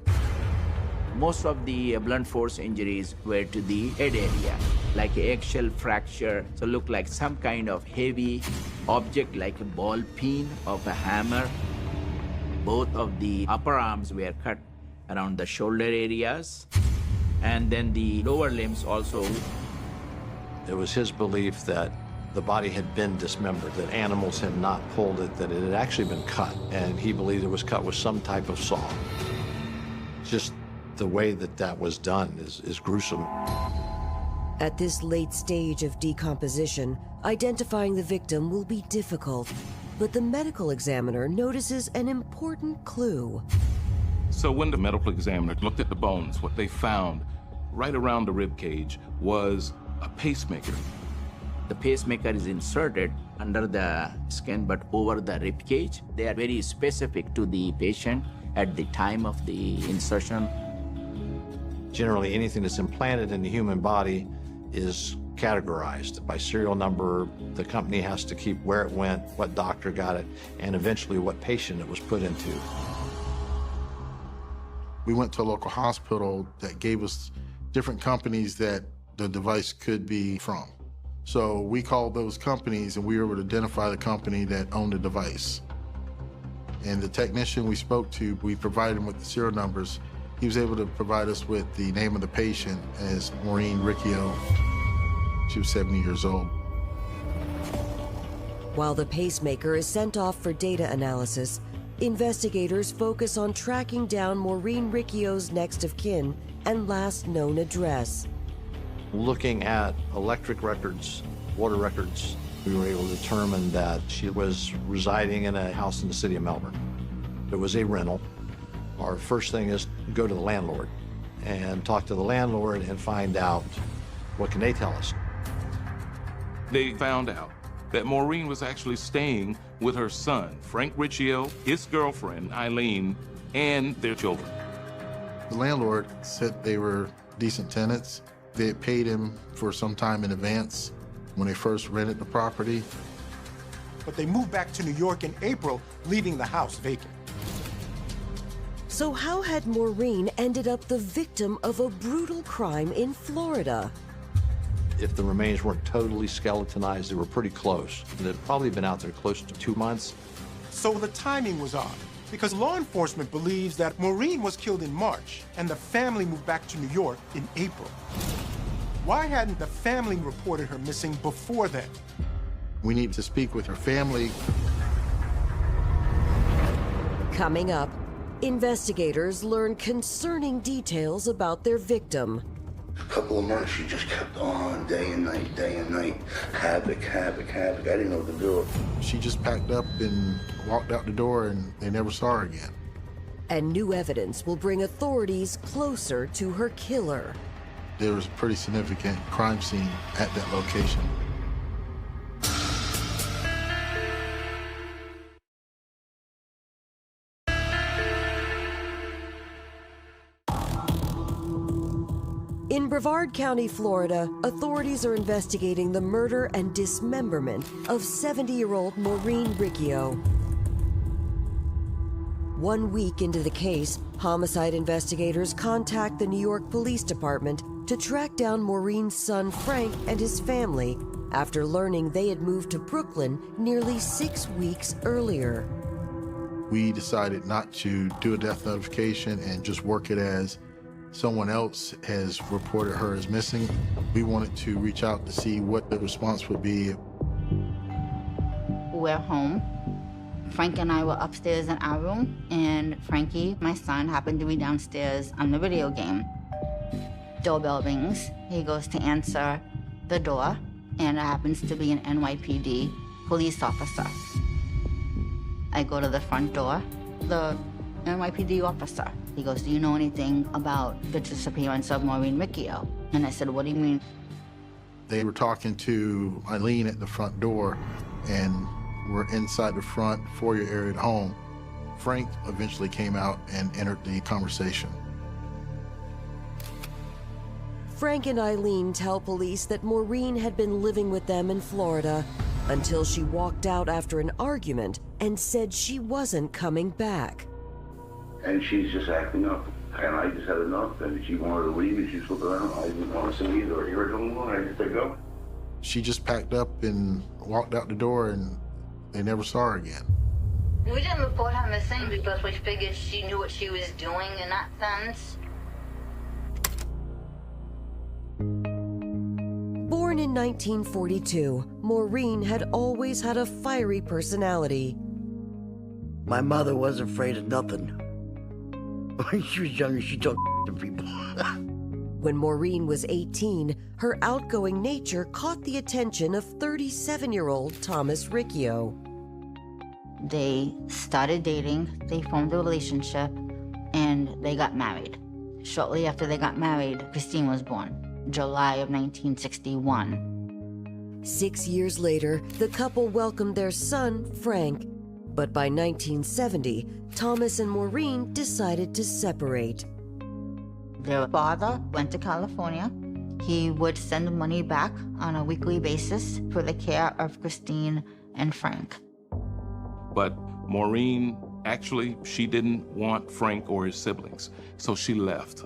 Most of the blunt force injuries were to the head area, like an eggshell fracture, so looked like some kind of heavy object like a ball peen of a hammer. Both of the upper arms were cut around the shoulder areas, and then the lower limbs also. It was his belief that the body had been dismembered, that animals had not pulled it, that it had actually been cut, and he believed it was cut with some type of saw. Just the way that was done is gruesome. At this late stage of decomposition, identifying the victim will be difficult. But the medical examiner notices an important clue. So when the medical examiner looked at the bones, what they found right around the rib cage was a pacemaker. The pacemaker is inserted under the skin but over the rib cage. They are very specific to the patient at the time of the insertion. Generally, anything that's implanted in the human body is categorized by serial number. The company has to keep where it went, what doctor got it, and eventually what patient it was put into. We went to a local hospital that gave us different companies that the device could be from. So we called those companies and we were able to identify the company that owned the device. And the technician we spoke to, we provided him with the serial numbers. He was able to provide us with the name of the patient as Maureen Riccio. She was 70 years old. While the pacemaker is sent off for data analysis, investigators focus on tracking down Maureen Riccio's next of kin and last known address. Looking at electric records, water records, we were able to determine that she was residing in a house in the city of Melbourne. It was a rental. Our first thing is go to the landlord and talk to the landlord and find out what can they tell us. They found out that Maureen was actually staying with her son, Frank Riccio, his girlfriend, Eileen, and their children. The landlord said they were decent tenants. They had paid him for some time in advance when they first rented the property. But they moved back to New York in April, leaving the house vacant. So how had Maureen ended up the victim of a brutal crime in Florida? If the remains weren't totally skeletonized, they were pretty close. They'd probably been out there close to 2 months. So the timing was odd, because law enforcement believes that Maureen was killed in March and the family moved back to New York in April. Why hadn't the family reported her missing before then? We need to speak with her family. Coming up, investigators learn concerning details about their victim. A couple of months, she just kept on, day and night, havoc. I didn't know what to do. She just packed up and walked out the door, and they never saw her again. And new evidence will bring authorities closer to her killer. There was a pretty significant crime scene at that location. In Brevard County, Florida, authorities are investigating the murder and dismemberment of 70-year-old Maureen Riccio. 1 week into the case, homicide investigators contact the New York Police Department to track down Maureen's son Frank and his family after learning they had moved to Brooklyn nearly 6 weeks earlier. We decided not to do a death notification and just work it as someone else has reported her as missing. We wanted to reach out to see what the response would be. We're home. Frank and I were upstairs in our room, and Frankie, my son, happened to be downstairs on the video game. Doorbell rings. He goes to answer the door, and it happens to be an NYPD police officer. I go to the front door. The NYPD officer. He goes, "Do you know anything about the disappearance of Maureen Riccio?" And I said, "What do you mean?" They were talking to Eileen at the front door, and we're inside the front foyer area at home. Frank eventually came out and entered the conversation. Frank and Eileen tell police that Maureen had been living with them in Florida until she walked out after an argument and said she wasn't coming back. And she's just acting up. And I just had enough. And she wanted to leave and she just looked around. I didn't want to see either. Hear her going, I just said go. She just packed up and walked out the door, and they never saw her again. We didn't report her missing because we figured she knew what she was doing in that sense. Born in 1942, Maureen had always had a fiery personality. My mother wasn't afraid of nothing. When she was younger, she took to people. When Maureen was 18, her outgoing nature caught the attention of 37-year-old Thomas Riccio. They started dating, they formed a relationship, and they got married. Shortly after they got married, Christine was born, July of 1961. 6 years later, the couple welcomed their son, Frank. But by 1970, Thomas and Maureen decided to separate. Their father went to California. He would send money back on a weekly basis for the care of Christine and Frank. But Maureen, actually, she didn't want Frank or his siblings, so she left.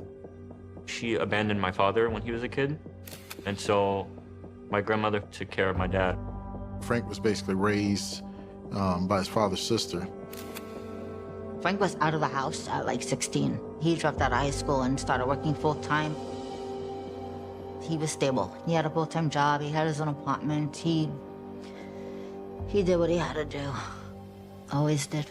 She abandoned my father when he was a kid, and so my grandmother took care of my dad. Frank was basically raised by his father's sister. Frank was out of the house at like 16. He dropped out of high school and started working full-time. He was stable. He had a full-time job. He had his own apartment. He did what he had to do. Always did.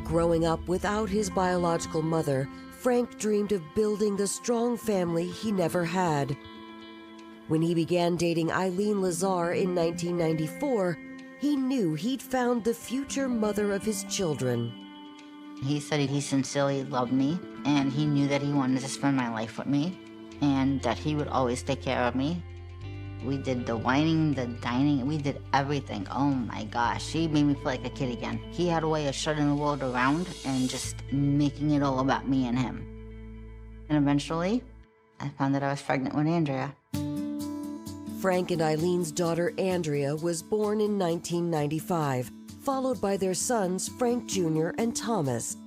Growing up without his biological mother, Frank dreamed of building the strong family he never had. When he began dating Eileen Lazar in 1994, he knew he'd found the future mother of his children. He said he sincerely loved me, and he knew that he wanted to spend my life with me, and that he would always take care of me. We did the whining, the dining, we did everything. Oh my gosh, he made me feel like a kid again. He had a way of shutting the world around and just making it all about me and him. And eventually, I found that I was pregnant with Andrea. Frank and Eileen's daughter Andrea was born in 1995, followed by their sons Frank Jr. and Thomas.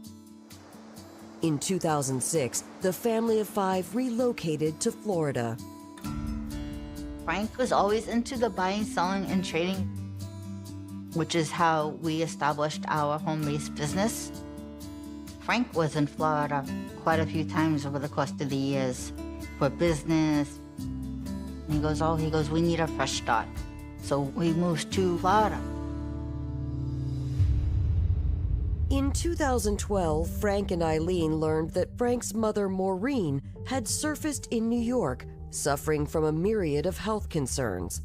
In 2006, the family of 5 relocated to Florida. Frank was always into the buying, selling, and trading, which is how we established our home-based business. Frank was in Florida quite a few times over the course of the years for business. He goes, we need a fresh start. So we moved to Florida. In 2012, Frank and Eileen learned that Frank's mother, Maureen, had surfaced in New York, suffering from a myriad of health concerns.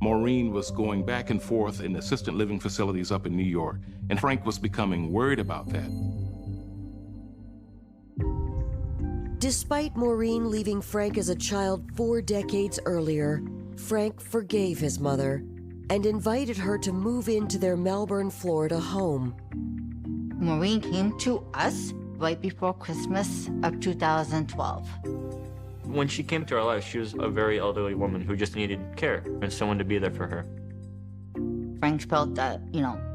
Maureen was going back and forth in assisted living facilities up in New York, and Frank was becoming worried about that. Despite Maureen leaving Frank as a child 4 decades earlier, Frank forgave his mother and invited her to move into their Melbourne, Florida home. Maureen came to us right before Christmas of 2012. When she came to our life, she was a very elderly woman who just needed care and someone to be there for her. Frank felt that,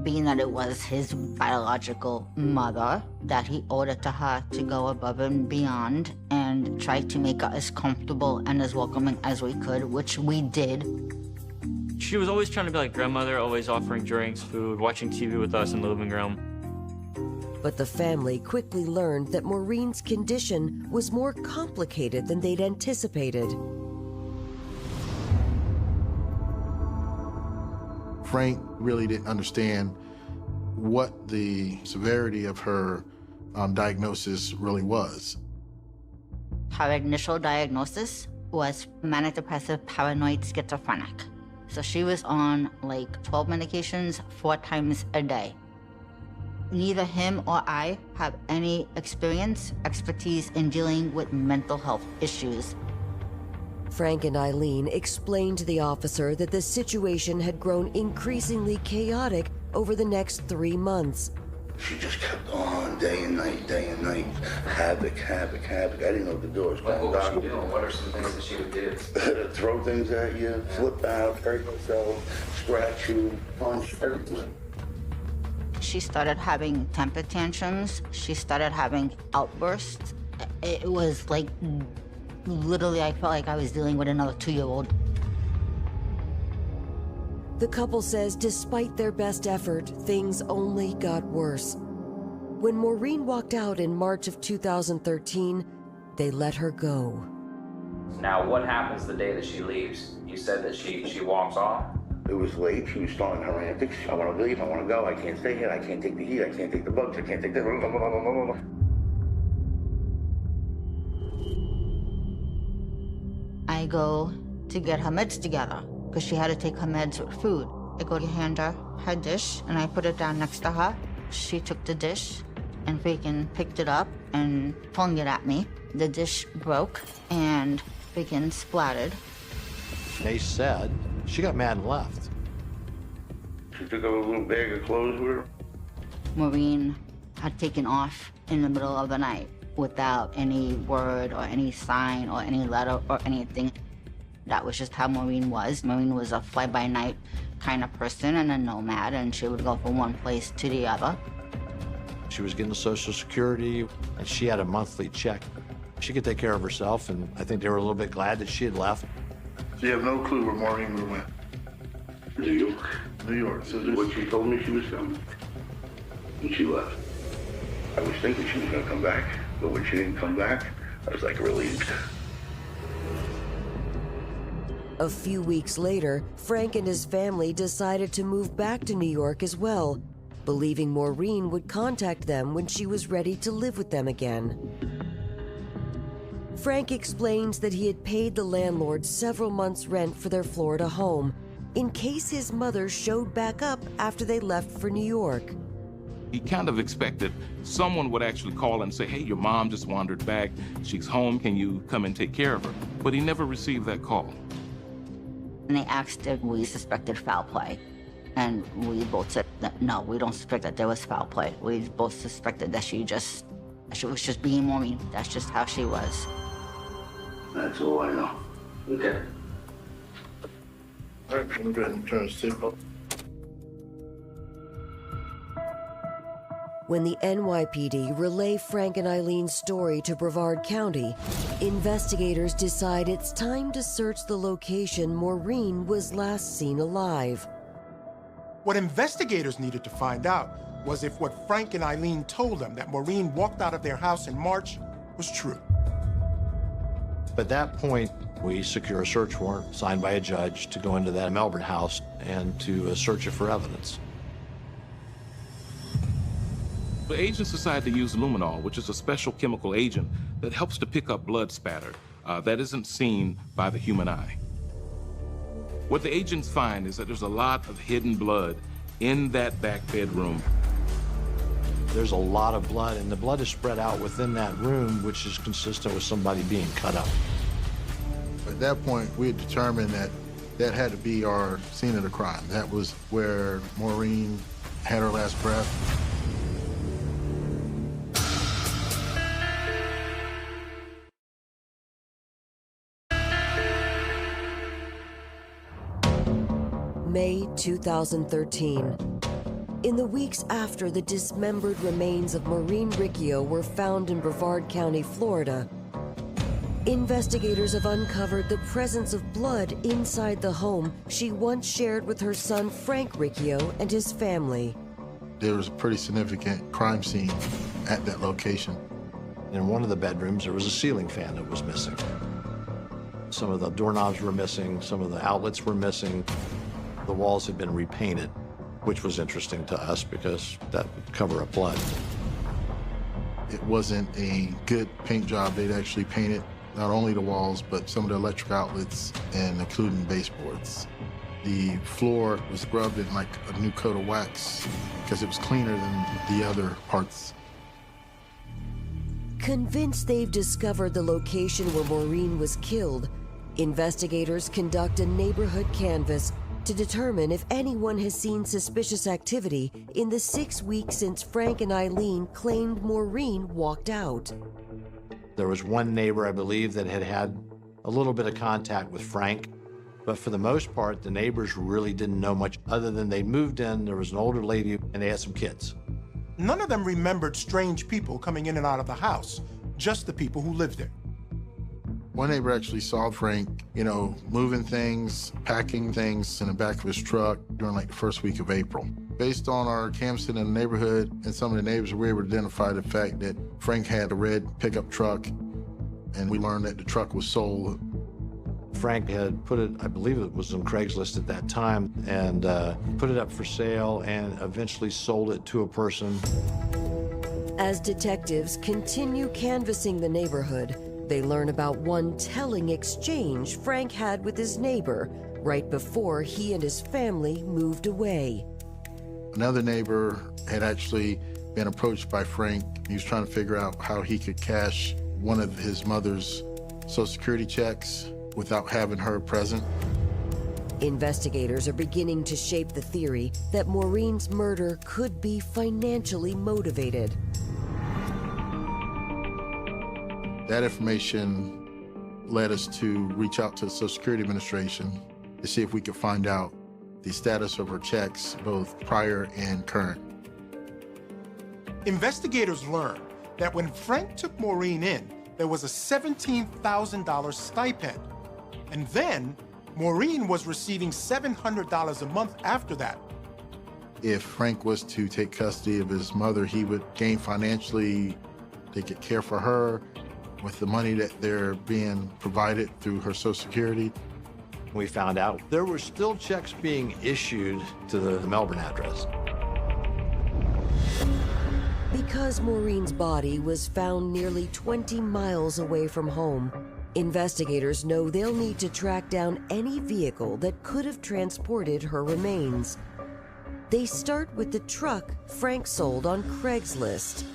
being that it was his biological mother, that he owed it to her to go above and beyond and try to make her as comfortable and as welcoming as we could, which we did. She was always trying to be like grandmother, always offering drinks, food, watching TV with us in the living room. But the family quickly learned that Maureen's condition was more complicated than they'd anticipated. Frank really didn't understand what the severity of her diagnosis really was. Her initial diagnosis was manic depressive paranoid schizophrenic. So she was on like 12 medications 4 times a day. Neither him or I have any expertise in dealing with mental health issues. Frank and Eileen explained to the officer that the situation had grown increasingly chaotic over the next 3 months. She just kept on day and night. Havoc. I didn't know what to do. What was she doing? What are some things that she would do? Throw things at you, flip out, hurt yourself, scratch you, punch, everything. She started having temper tantrums. She started having outbursts. It was like, literally, I felt like I was dealing with another 2-year-old. The couple says despite their best effort, things only got worse. When Maureen walked out in March of 2013, they let her go. Now, what happens the day that she leaves? You said that she walks off? It was late. She was starting her antics. I want to leave. I want to go. I can't stay here. I can't take the heat. I can't take the bugs. I can't take the... I go to get her meds together. because she had to take her meds with food. I go to hand her her dish, and I put it down next to her. She took the dish and freaking picked it up and flung it at me. The dish broke and freaking splattered. They said she got mad and left. She took a little bag of clothes with her. Maureen had taken off in the middle of the night without any word or any sign or any letter or anything. That was just how Maureen was. Maureen was a fly-by-night kind of person and a nomad, and she would go from one place to the other. She was getting Social Security, and she had a monthly check. She could take care of herself, and I think they were a little bit glad that she had left. So you have no clue where Maureen would have went? New York. New York. So What she told me she was coming. And she left. I was thinking she was going to come back, but when she didn't come back, I was like relieved. A few weeks later, Frank and his family decided to move back to New York as well, believing Maureen would contact them when she was ready to live with them again. Frank explains that he had paid the landlord several months' rent for their Florida home in case his mother showed back up after they left for New York. He kind of expected someone would actually call and say, hey, your mom just wandered back. She's home. Can you come and take care of her? But he never received that call. And they asked if we suspected foul play. And we both said that no, we don't suspect that there was foul play. We both suspected that she was just being Maureen. That's just how she was. That's all I know. Okay. All right, I'm going to go ahead and turn the seatbelt. When the NYPD relay Frank and Eileen's story to Brevard County, investigators decide it's time to search the location Maureen was last seen alive. What investigators needed to find out was if what Frank and Eileen told them, that Maureen walked out of their house in March, was true. At that point, we secure a search warrant signed by a judge to go into that Melbourne house and to search it for evidence. The agents decided to use luminol, which is a special chemical agent that helps to pick up blood spatter that isn't seen by the human eye. What the agents find is that there's a lot of hidden blood in that back bedroom. There's a lot of blood, and the blood is spread out within that room, which is consistent with somebody being cut up. At that point, we had determined that that had to be our scene of the crime. That was where Maureen had her last breath. May 2013. In the weeks after the dismembered remains of Maureen Riccio were found in Brevard County, Florida, investigators have uncovered the presence of blood inside the home she once shared with her son Frank Riccio and his family. There was a pretty significant crime scene at that location. In one of the bedrooms, there was a ceiling fan that was missing. Some of the doorknobs were missing, some of the outlets were missing. The walls had been repainted, which was interesting to us because that would cover up blood. It wasn't a good paint job. They'd actually painted not only the walls, but some of the electric outlets and including baseboards. The floor was scrubbed in like a new coat of wax because it was cleaner than the other parts. Convinced they've discovered the location where Maureen was killed, investigators conduct a neighborhood canvass to determine if anyone has seen suspicious activity in the 6 weeks since Frank and Eileen claimed Maureen walked out. There was one neighbor, I believe, that had had a little bit of contact with Frank, but for the most part, the neighbors really didn't know much other than they moved in, there was an older lady, and they had some kids. None of them remembered strange people coming in and out of the house, just the people who lived there. One neighbor actually saw Frank, moving things, packing things in the back of his truck during like the first week of April. Based on our canvassing in the neighborhood and some of the neighbors, we were able to identify the fact that Frank had a red pickup truck, and we learned that the truck was sold. Frank had put it, I believe it was on Craigslist at that time, and put it up for sale and eventually sold it to a person. As detectives continue canvassing the neighborhood, they learn about one telling exchange Frank had with his neighbor, right before he and his family moved away. Another neighbor had actually been approached by Frank. He was trying to figure out how he could cash one of his mother's Social Security checks without having her present. Investigators are beginning to shape the theory that Maureen's murder could be financially motivated. That information led us to reach out to the Social Security Administration to see if we could find out the status of her checks, both prior and current. Investigators learned that when Frank took Maureen in, there was a $17,000 stipend. And then Maureen was receiving $700 a month after that. If Frank was to take custody of his mother, he would gain financially. They could care for her with the money that they're being provided through her Social Security. We found out there were still checks being issued to the Melbourne address. Because Maureen's body was found nearly 20 miles away from home, investigators know they'll need to track down any vehicle that could have transported her remains. They start with the truck Frank sold on Craigslist.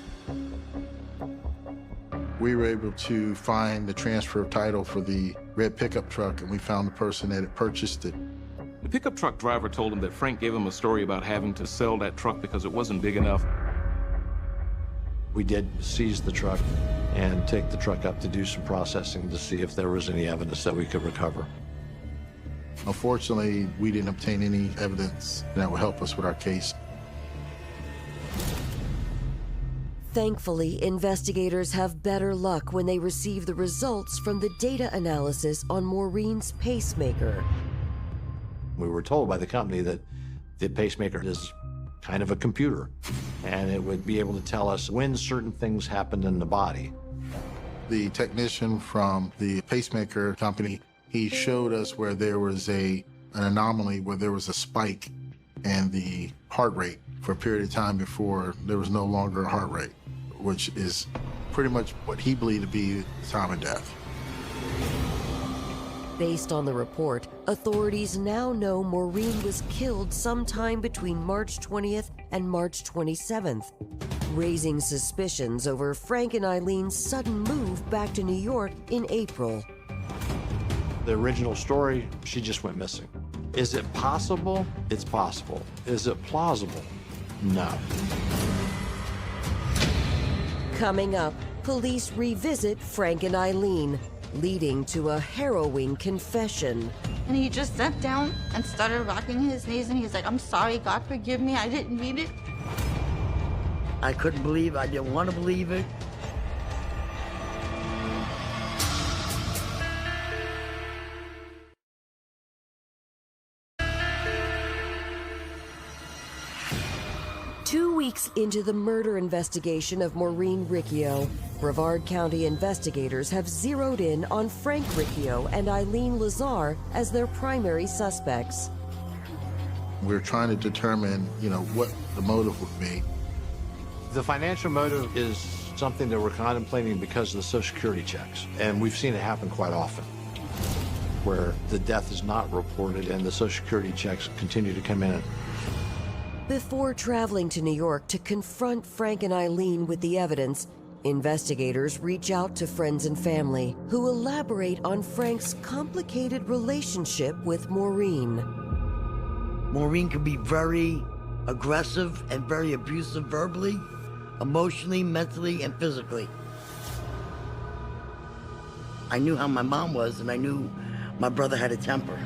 We were able to find the transfer of title for the red pickup truck, and we found the person that had purchased it. The pickup truck driver told him that Frank gave him a story about having to sell that truck because it wasn't big enough. We did seize the truck and take the truck up to do some processing to see if there was any evidence that we could recover. Unfortunately, we didn't obtain any evidence that would help us with our case. Thankfully, investigators have better luck when they receive the results from the data analysis on Maureen's pacemaker. We were told by the company that the pacemaker is kind of a computer, and it would be able to tell us when certain things happened in the body. The technician from the pacemaker company, he showed us where there was an anomaly, where there was a spike in the heart rate for a period of time before there was no longer a heart rate, which is pretty much what he believed to be the time of death. Based on the report, authorities now know Maureen was killed sometime between March 20th and March 27th, raising suspicions over Frank and Eileen's sudden move back to New York in April. The original story, she just went missing. Is it possible? It's possible. Is it plausible? No. Coming up, police revisit Frank and Eileen, leading to a harrowing confession. And he just sat down and started rocking his knees, and he's like, "I'm sorry, God forgive me, I didn't mean it." I couldn't believe it. I didn't want to believe it. Two weeks into the murder investigation of Maureen Riccio, Brevard County investigators have zeroed in on Frank Riccio and Eileen Lazar as their primary suspects. We're trying to determine, what the motive would be. The financial motive is something that we're contemplating because of the Social Security checks. And we've seen it happen quite often, where the death is not reported and the Social Security checks continue to come in. Before traveling to New York to confront Frank and Eileen with the evidence, investigators reach out to friends and family who elaborate on Frank's complicated relationship with Maureen. Maureen could be very aggressive and very abusive verbally, emotionally, mentally, and physically. I knew how my mom was, and I knew my brother had a temper.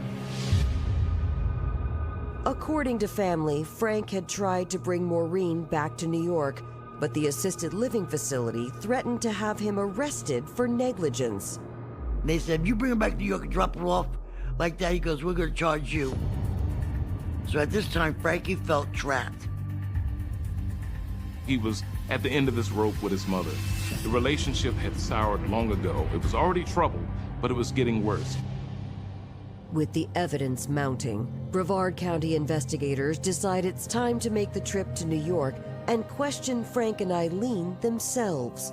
According to family, Frank had tried to bring Maureen back to New York, but the assisted living facility threatened to have him arrested for negligence. They said, "If you bring her back to New York and drop her off like that," he goes, "we're going to charge you." So at this time, Frankie felt trapped. He was at the end of his rope with his mother. The relationship had soured long ago. It was already troubled, but it was getting worse. With the evidence mounting, Brevard County investigators decide it's time to make the trip to New York and question Frank and Eileen themselves.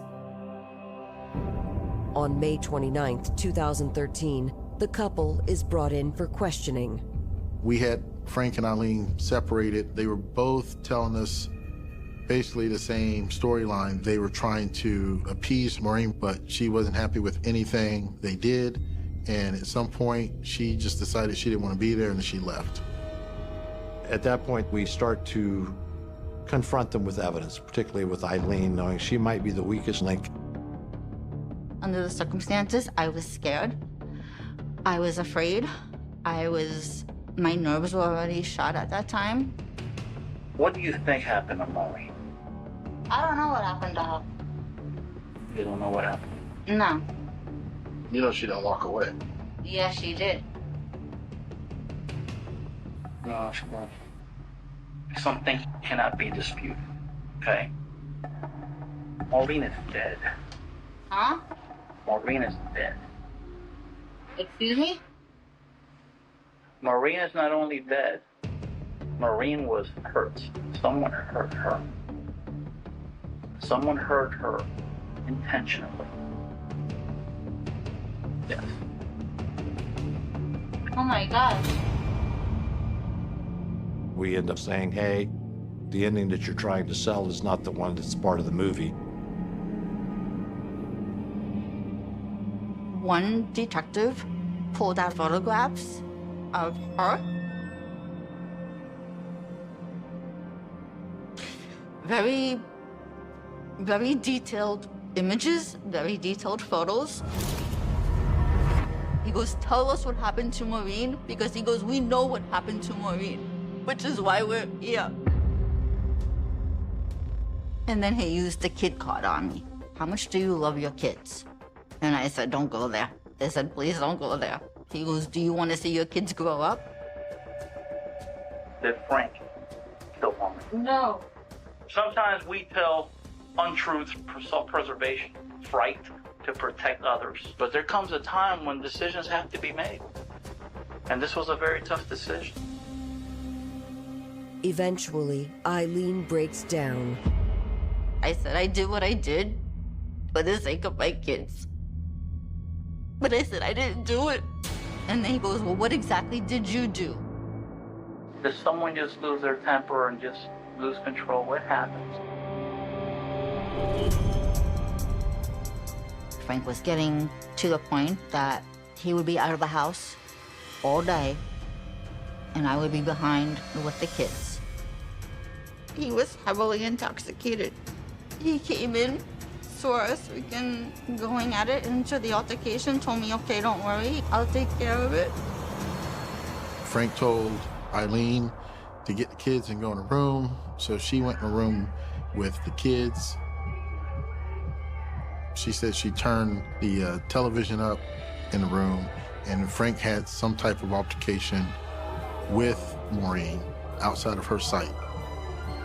On May 29, 2013, The couple is brought in for questioning. We had Frank and Eileen separated. They were both telling us basically the same storyline. They were trying to appease Maureen, but she wasn't happy with anything they did. And at some point, she just decided she didn't want to be there, and she left. At that point, we start to confront them with evidence, particularly with Eileen, knowing she might be the weakest link. Under the circumstances, I was scared. I was afraid. My nerves were already shot at that time. What do you think happened to Maureen? I don't know what happened to her. You don't know what happened? No. You know she didn't walk away. Yeah, she did. No, something cannot be disputed, okay? Maureen is dead. Huh? Maureen is dead. Excuse me? Maureen is not only dead, Maureen was hurt. Someone hurt her. Someone hurt her intentionally. Yes. Oh my God. We end up saying, hey, the ending that you're trying to sell is not the one that's part of the movie. One detective pulled out photographs of her. Very, very detailed images, very detailed photos. He goes, tell us what happened to Maureen, because he goes, we know what happened to Maureen, which is why we're here. And then he used the kid card on me. How much do you love your kids? And I said, don't go there. They said, please don't go there. He goes, do you want to see your kids grow up? Did Frank kill Maureen? No. Sometimes we tell untruths for self-preservation, fright, to protect others. But there comes a time when decisions have to be made. And this was a very tough decision. Eventually, Eileen breaks down. I said, I did what I did for the sake of my kids. But I said, I didn't do it. And then he goes, well, what exactly did you do? Does someone just lose their temper and just lose control? What happens? Frank was getting to the point that he would be out of the house all day, and I would be behind with the kids. He was heavily intoxicated. He came in, saw us freaking going at it into the altercation, told me, okay, don't worry, I'll take care of it. Frank told Eileen to get the kids and go in a room, so she went in a room with the kids. She said she turned the television up in the room, and Frank had some type of altercation with Maureen outside of her sight.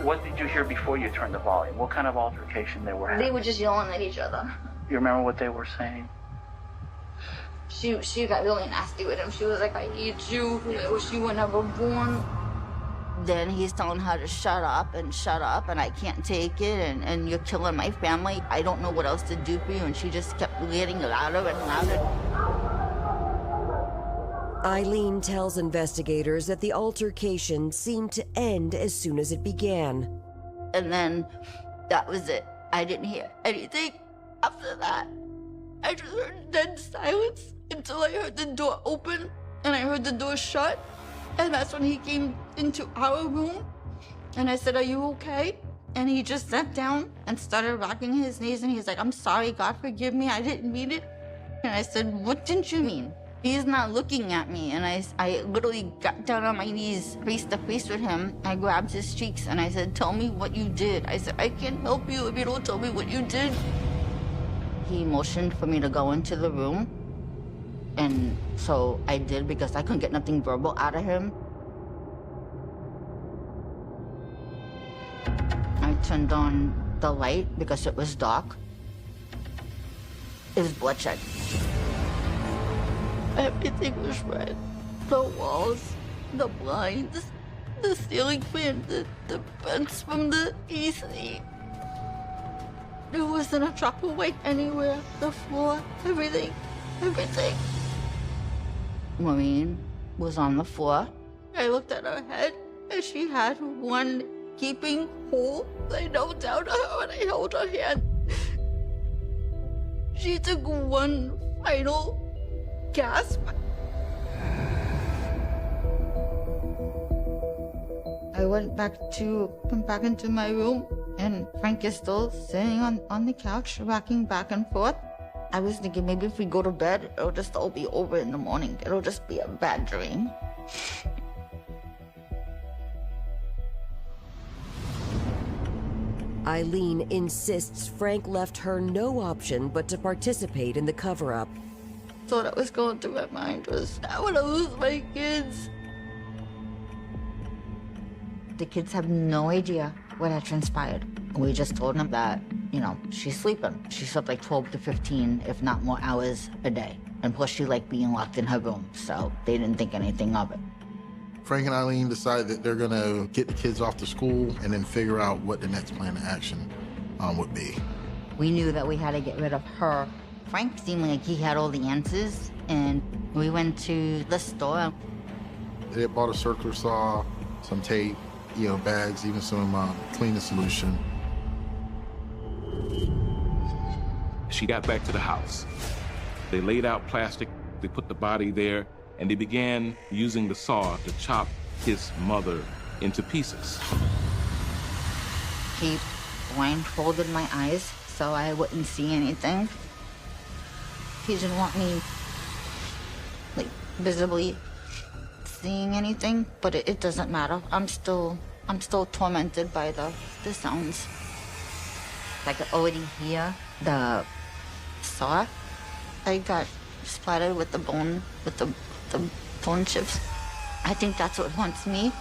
What did you hear before you turned the volume? What kind of altercation they were having? They were just yelling at each other. You remember what they were saying? She got really nasty with him. She was like, I hate you. I wish you were never born. Then he's telling her to shut up, and I can't take it, and you're killing my family. I don't know what else to do for you. And she just kept getting louder and louder. Eileen tells investigators that the altercation seemed to end as soon as it began. And then that was it. I didn't hear anything after that. I just heard dead silence until I heard the door open and I heard the door shut. And that's when he came into our room. And I said, are you okay? And he just sat down and started rocking his knees. And he's like, I'm sorry, God forgive me, I didn't mean it. And I said, what didn't you mean? He's not looking at me. And I literally got down on my knees, face to face with him. I grabbed his cheeks and I said, tell me what you did. I said, I can't help you if you don't tell me what you did. He motioned for me to go into the room. And so I did, because I couldn't get nothing verbal out of him. I turned on the light because it was dark. It was bloodshot. Everything was red. The walls, the blinds, the ceiling fan, the vents from the AC. There wasn't a drop of white anywhere. The floor, everything. Maureen was on the floor. I looked at her head, and she had one gaping hole. I knelt down to her and I held her hand. She took one final gasp. I went back into my room, and Frank is still sitting on the couch, rocking back and forth. I was thinking maybe if we go to bed, it'll just all be over in the morning. It'll just be a bad dream. Eileen insists Frank left her no option but to participate in the cover-up. So what was going through my mind was, I want to lose my kids. The kids have no idea what had transpired. We just told them that, she's sleeping. She slept like 12 to 15, if not more hours a day. And plus she liked being locked in her room, so they didn't think anything of it. Frank and Eileen decided that they're gonna get the kids off to school and then figure out what the next plan of action would be. We knew that we had to get rid of her. Frank seemed like he had all the answers, and we went to the store. They bought a circular saw, some tape, bags, even some cleaning solution. She got back to the house. They laid out plastic, they put the body there, and they began using the saw to chop his mother into pieces. He blindfolded my eyes so I wouldn't see anything. He didn't want me, visibly seeing anything, but it doesn't matter. I'm still tormented by the sounds. I could already hear the saw. I got splattered with the bone chips. I think that's what haunts me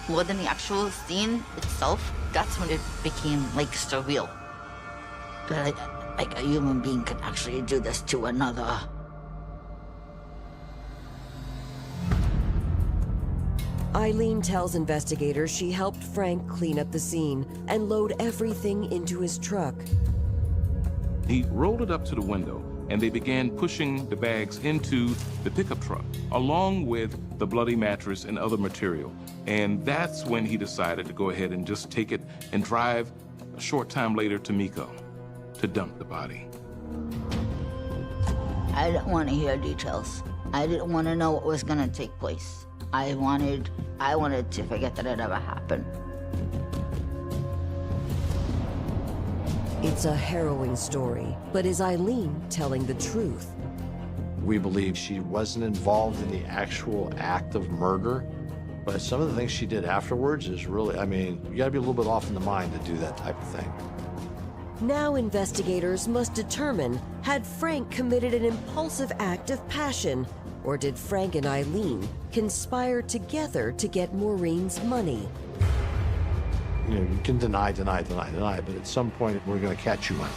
more than the actual scene itself. That's when it became surreal. That a human being could actually do this to another. Eileen tells investigators she helped Frank clean up the scene and load everything into his truck. He rolled it up to the window, and they began pushing the bags into the pickup truck, along with the bloody mattress and other material. And that's when he decided to go ahead and just take it and drive a short time later to Miko to dump the body. I didn't want to hear details. I didn't want to know what was going to take place. I wanted to forget that it ever happened. It's a harrowing story, but is Eileen telling the truth? We believe she wasn't involved in the actual act of murder, but some of the things she did afterwards is really, you gotta be a little bit off in the mind to do that type of thing. Now investigators must determine, had Frank committed an impulsive act of passion, or did Frank and Eileen conspire together to get Maureen's money? You can deny, but at some point we're going to catch you on it.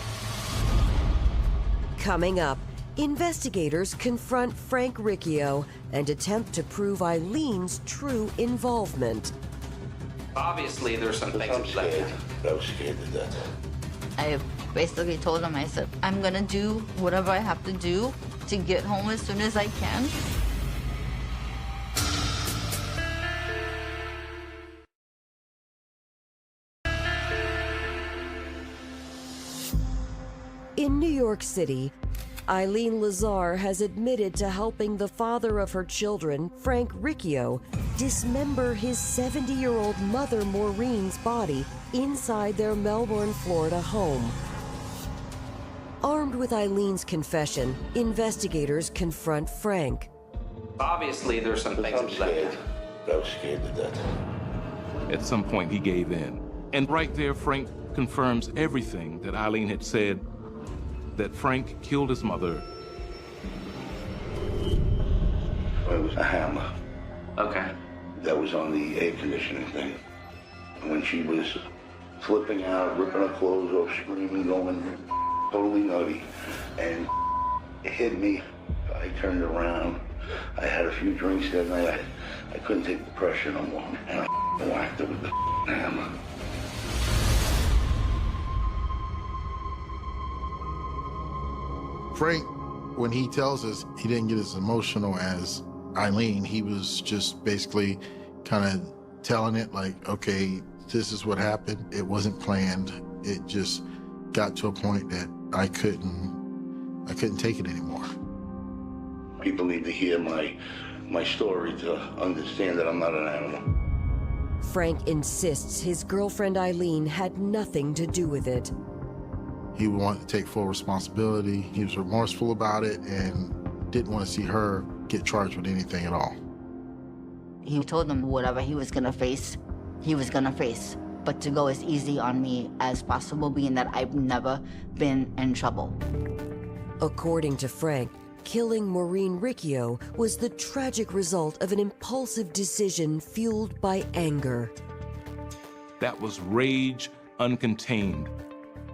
Coming up, investigators confront Frank Riccio and attempt to prove Eileen's true involvement. Obviously, there's some things that left. I was scared to death. I basically told him, I said, I'm gonna do whatever I have to do to get home as soon as I can. In New York City, Eileen Lazar has admitted to helping the father of her children, Frank Riccio, dismember his 70-year-old mother Maureen's body inside their Melbourne, Florida home. Armed with Eileen's confession, investigators confront Frank. Obviously, there's some things that left. I was scared to death. At some point, he gave in. And right there, Frank confirms everything that Eileen had said, that Frank killed his mother. It was a hammer. Okay. That was on the air conditioning thing. When she was flipping out, ripping her clothes off, screaming, going totally nutty, and it hit me. I turned around. I had a few drinks that night. I couldn't take the pressure no more, and I whacked her with the hammer. Frank, when he tells us he didn't get as emotional as Eileen, he was just basically kind of telling it like, okay, this is what happened. It wasn't planned. It just got to a point that I couldn't take it anymore. People need to hear my story to understand that I'm not an animal. Frank insists his girlfriend Eileen had nothing to do with it. He wanted to take full responsibility. He was remorseful about it and didn't want to see her get charged with anything at all. He told them whatever he was gonna face, he was gonna face. But to go as easy on me as possible, being that I've never been in trouble. According to Frank, killing Maureen Riccio was the tragic result of an impulsive decision fueled by anger. That was rage uncontained.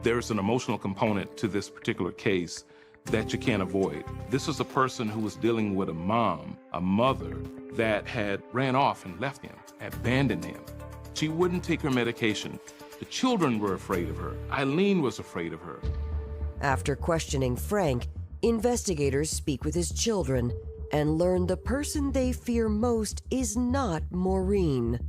There's an emotional component to this particular case that you can't avoid. This was a person who was dealing with a mom, a mother, that had ran off and left him, abandoned him. She wouldn't take her medication. The children were afraid of her. Eileen was afraid of her. After questioning Frank, investigators speak with his children and learn the person they fear most is not Maureen.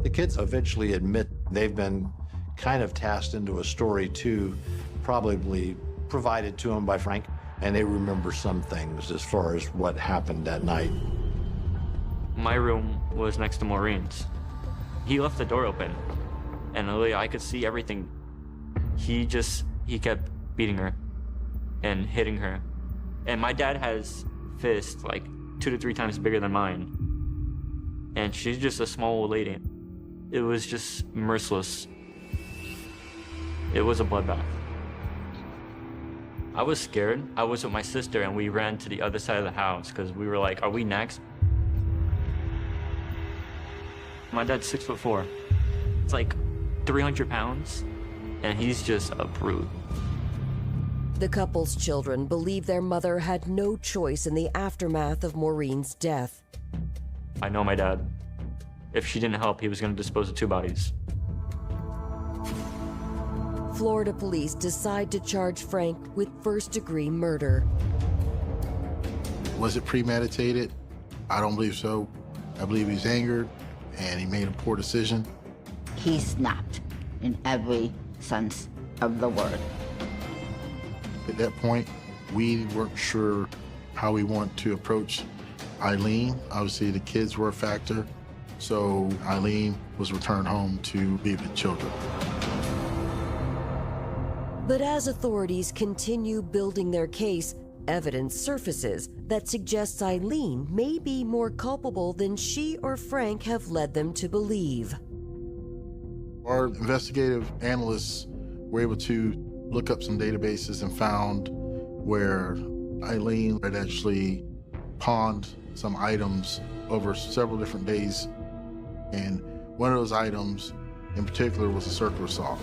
The kids eventually admit they've been kind of tasked into a story too, probably provided to them by Frank, and they remember some things as far as what happened that night. My room was next to Maureen's. He left the door open, and literally I could see everything. He kept beating her and hitting her. And my dad has fists like 2 to 3 times bigger than mine. And she's just a small old lady. It was just merciless. It was a bloodbath. I was scared. I was with my sister and we ran to the other side of the house because we were like, are we next? My dad's 6'4". It's like 300 pounds and he's just a brute. The couple's children believe their mother had no choice in the aftermath of Maureen's death. I know my dad. If she didn't help, he was going to dispose of 2 bodies. Florida police decide to charge Frank with first-degree murder. Was it premeditated? I don't believe so. I believe he's angered and he made a poor decision. He snapped in every sense of the word. At that point, we weren't sure how we want to approach Eileen. Obviously, the kids were a factor, so Eileen was returned home to be with children. But as authorities continue building their case, evidence surfaces that suggests Eileen may be more culpable than she or Frank have led them to believe. Our investigative analysts were able to look up some databases and found where Eileen had actually pawned some items over several different days. And one of those items in particular was a circular saw.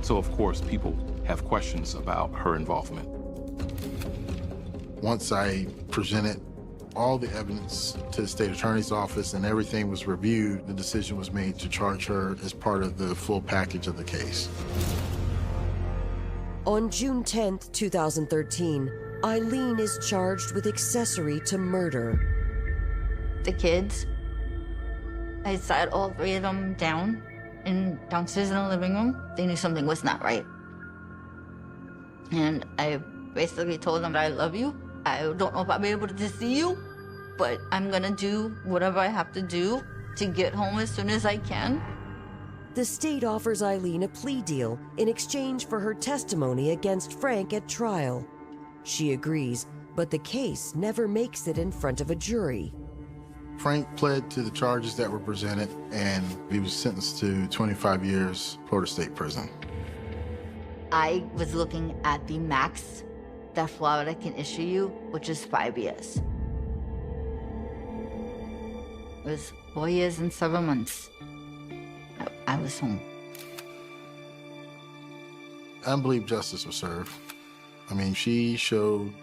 So of course, people have questions about her involvement. Once I presented all the evidence to the state attorney's office and everything was reviewed, the decision was made to charge her as part of the full package of the case. On June 10th, 2013, Eileen is charged with accessory to murder. The kids, I sat all 3 of them down downstairs in the living room. They knew something was not right. And I basically told them that I love you. I don't know if I'll be able to see you, but I'm gonna do whatever I have to do to get home as soon as I can. The state offers Eileen a plea deal in exchange for her testimony against Frank at trial. She agrees, but the case never makes it in front of a jury. Frank pled to the charges that were presented, and he was sentenced to 25 years Florida State Prison. I was looking at the max that Florida can issue you, which is 5 years. It was 4 years and 7 months. I was home. I believe justice was served. I mean, she showed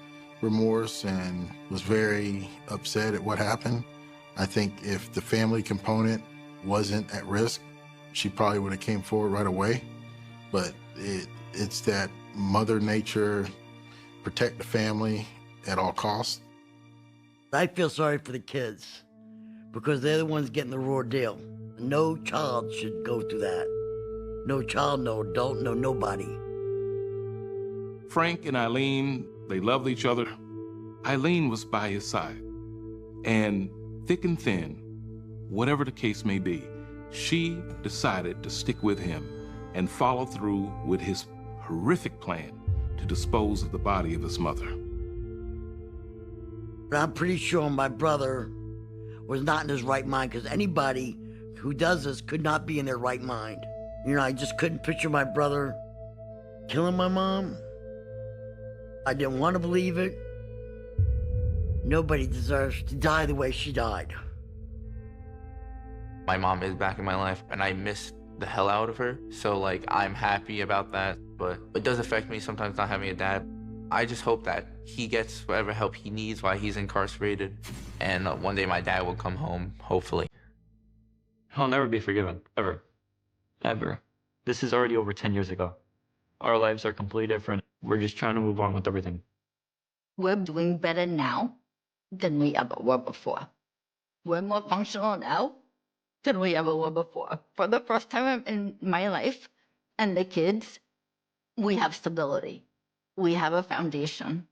remorse and was very upset at what happened. I think if the family component wasn't at risk, she probably would have came forward right away. But it's that Mother Nature, protect the family at all costs. I feel sorry for the kids because they're the ones getting the raw deal. No child should go through that. No child, no adult, no nobody. Frank and Eileen, they loved each other. Eileen was by his side. And thick and thin, whatever the case may be, she decided to stick with him and follow through with his horrific plan to dispose of the body of his mother. But I'm pretty sure my brother was not in his right mind, because anybody who does this could not be in their right mind. You know, I just couldn't picture my brother killing my mom. I didn't want to believe it. Nobody deserves to die the way she died. My mom is back in my life, and I miss the hell out of her. So, like, I'm happy about that, but it does affect me sometimes not having a dad. I just hope that he gets whatever help he needs while he's incarcerated, and one day my dad will come home, hopefully. I'll never be forgiven, ever. Ever. This is already over 10 years ago. Our lives are completely different. We're just trying to move on with everything. We're doing better now than we ever were before. We're more functional now than we ever were before. For the first time in my life, and the kids, we have stability. We have a foundation.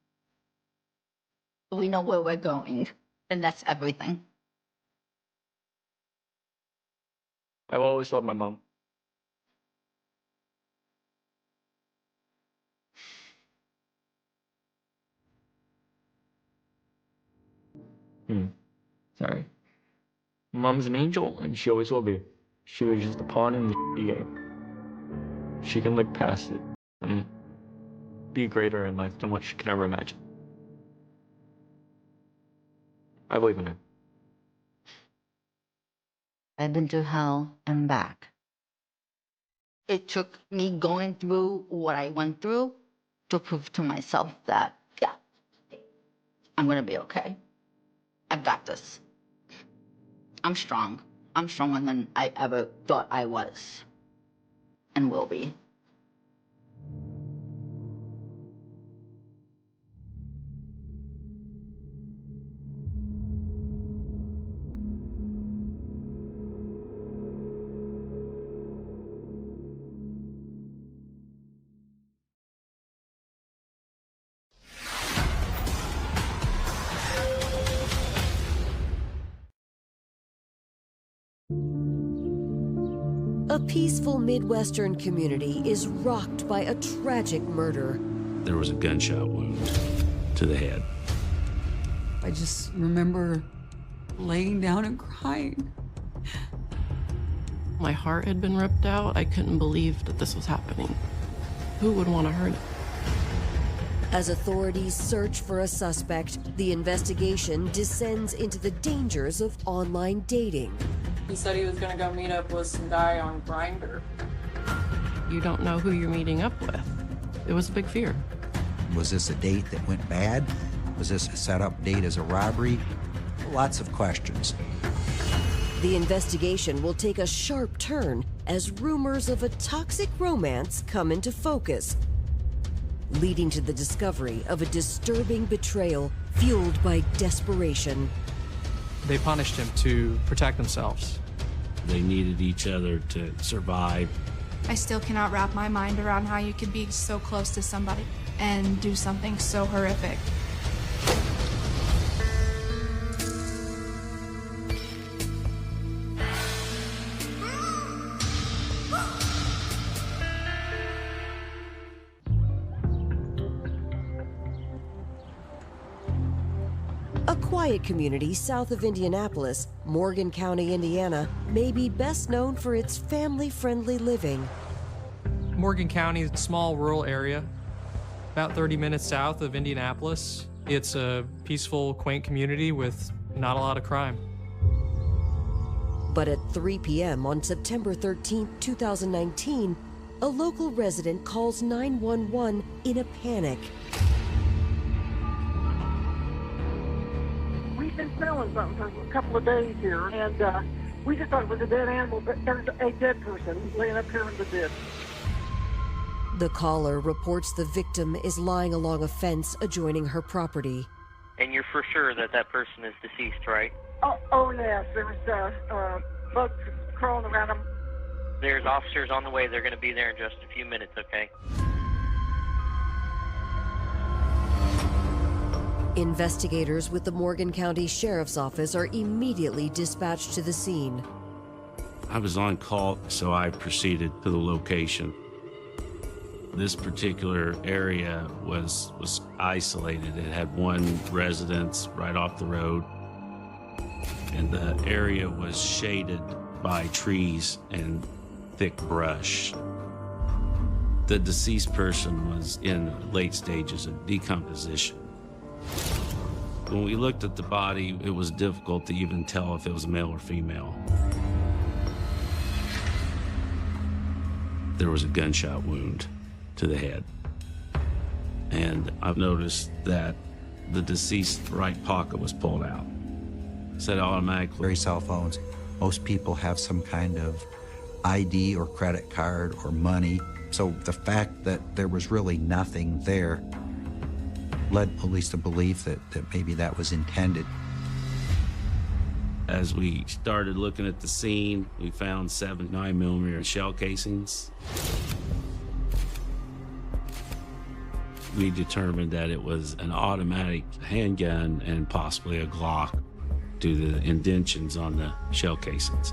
We know where we're going, and that's everything. I've always loved my mom. Sorry. Mom's an angel, and she always will be. She was just a pawn in the game. She can look past it and be greater in life than what she can ever imagine. I believe in her. I've been to hell and back. It took me going through what I went through to prove to myself that, yeah, I'm gonna be okay. I've got this. I'm strong. I'm stronger than I ever thought I was and will be. A peaceful Midwestern community is rocked by a tragic murder. There was a gunshot wound to the head. I just remember laying down and crying. My heart had been ripped out. I couldn't believe that this was happening. Who would want to hurt it? As authorities search for a suspect, the investigation descends into the dangers of online dating. He said he was gonna go meet up with some guy on Grindr. You don't know who you're meeting up with. It was a big fear. Was this a date that went bad? Was this a set-up date as a robbery? Lots of questions. The investigation will take a sharp turn as rumors of a toxic romance come into focus, leading to the discovery of a disturbing betrayal fueled by desperation. They punished him to protect themselves. They needed each other to survive. I still cannot wrap my mind around how you could be so close to somebody and do something so horrific. A quiet community south of Indianapolis, Morgan County, Indiana, may be best known for its family-friendly living. Morgan County is a small rural area, about 30 minutes south of Indianapolis. It's a peaceful, quaint community with not a lot of crime. But at 3 p.m. on September 13, 2019, a local resident calls 911 in a panic. We've been smelling something for a couple of days here, and we just thought it was a dead animal, but there's a dead person laying up here in the ditch. The caller reports the victim is lying along a fence adjoining her property. And you're for sure that that person is deceased, right? Oh yes, there was bugs crawling around him. There's officers on the way. They're going to be there in just a few minutes, okay? Investigators with the Morgan County Sheriff's Office are immediately dispatched to the scene. I was on call, so I proceeded to the location. This particular area was isolated. It had one residence right off the road, and the area was shaded by trees and thick brush. The deceased person was in late stages of decomposition. When we looked at the body, it was difficult to even tell if it was male or female. There was a gunshot wound to the head. And I've noticed that the deceased's right pocket was pulled out. Said automatically. Very cell phones. Most people have some kind of ID or credit card or money. So the fact that there was really nothing there led police to believe that maybe that was intended. As we started looking at the scene, we found 7 9mm shell casings. We determined that it was an automatic handgun and possibly a Glock due to the indentions on the shell casings.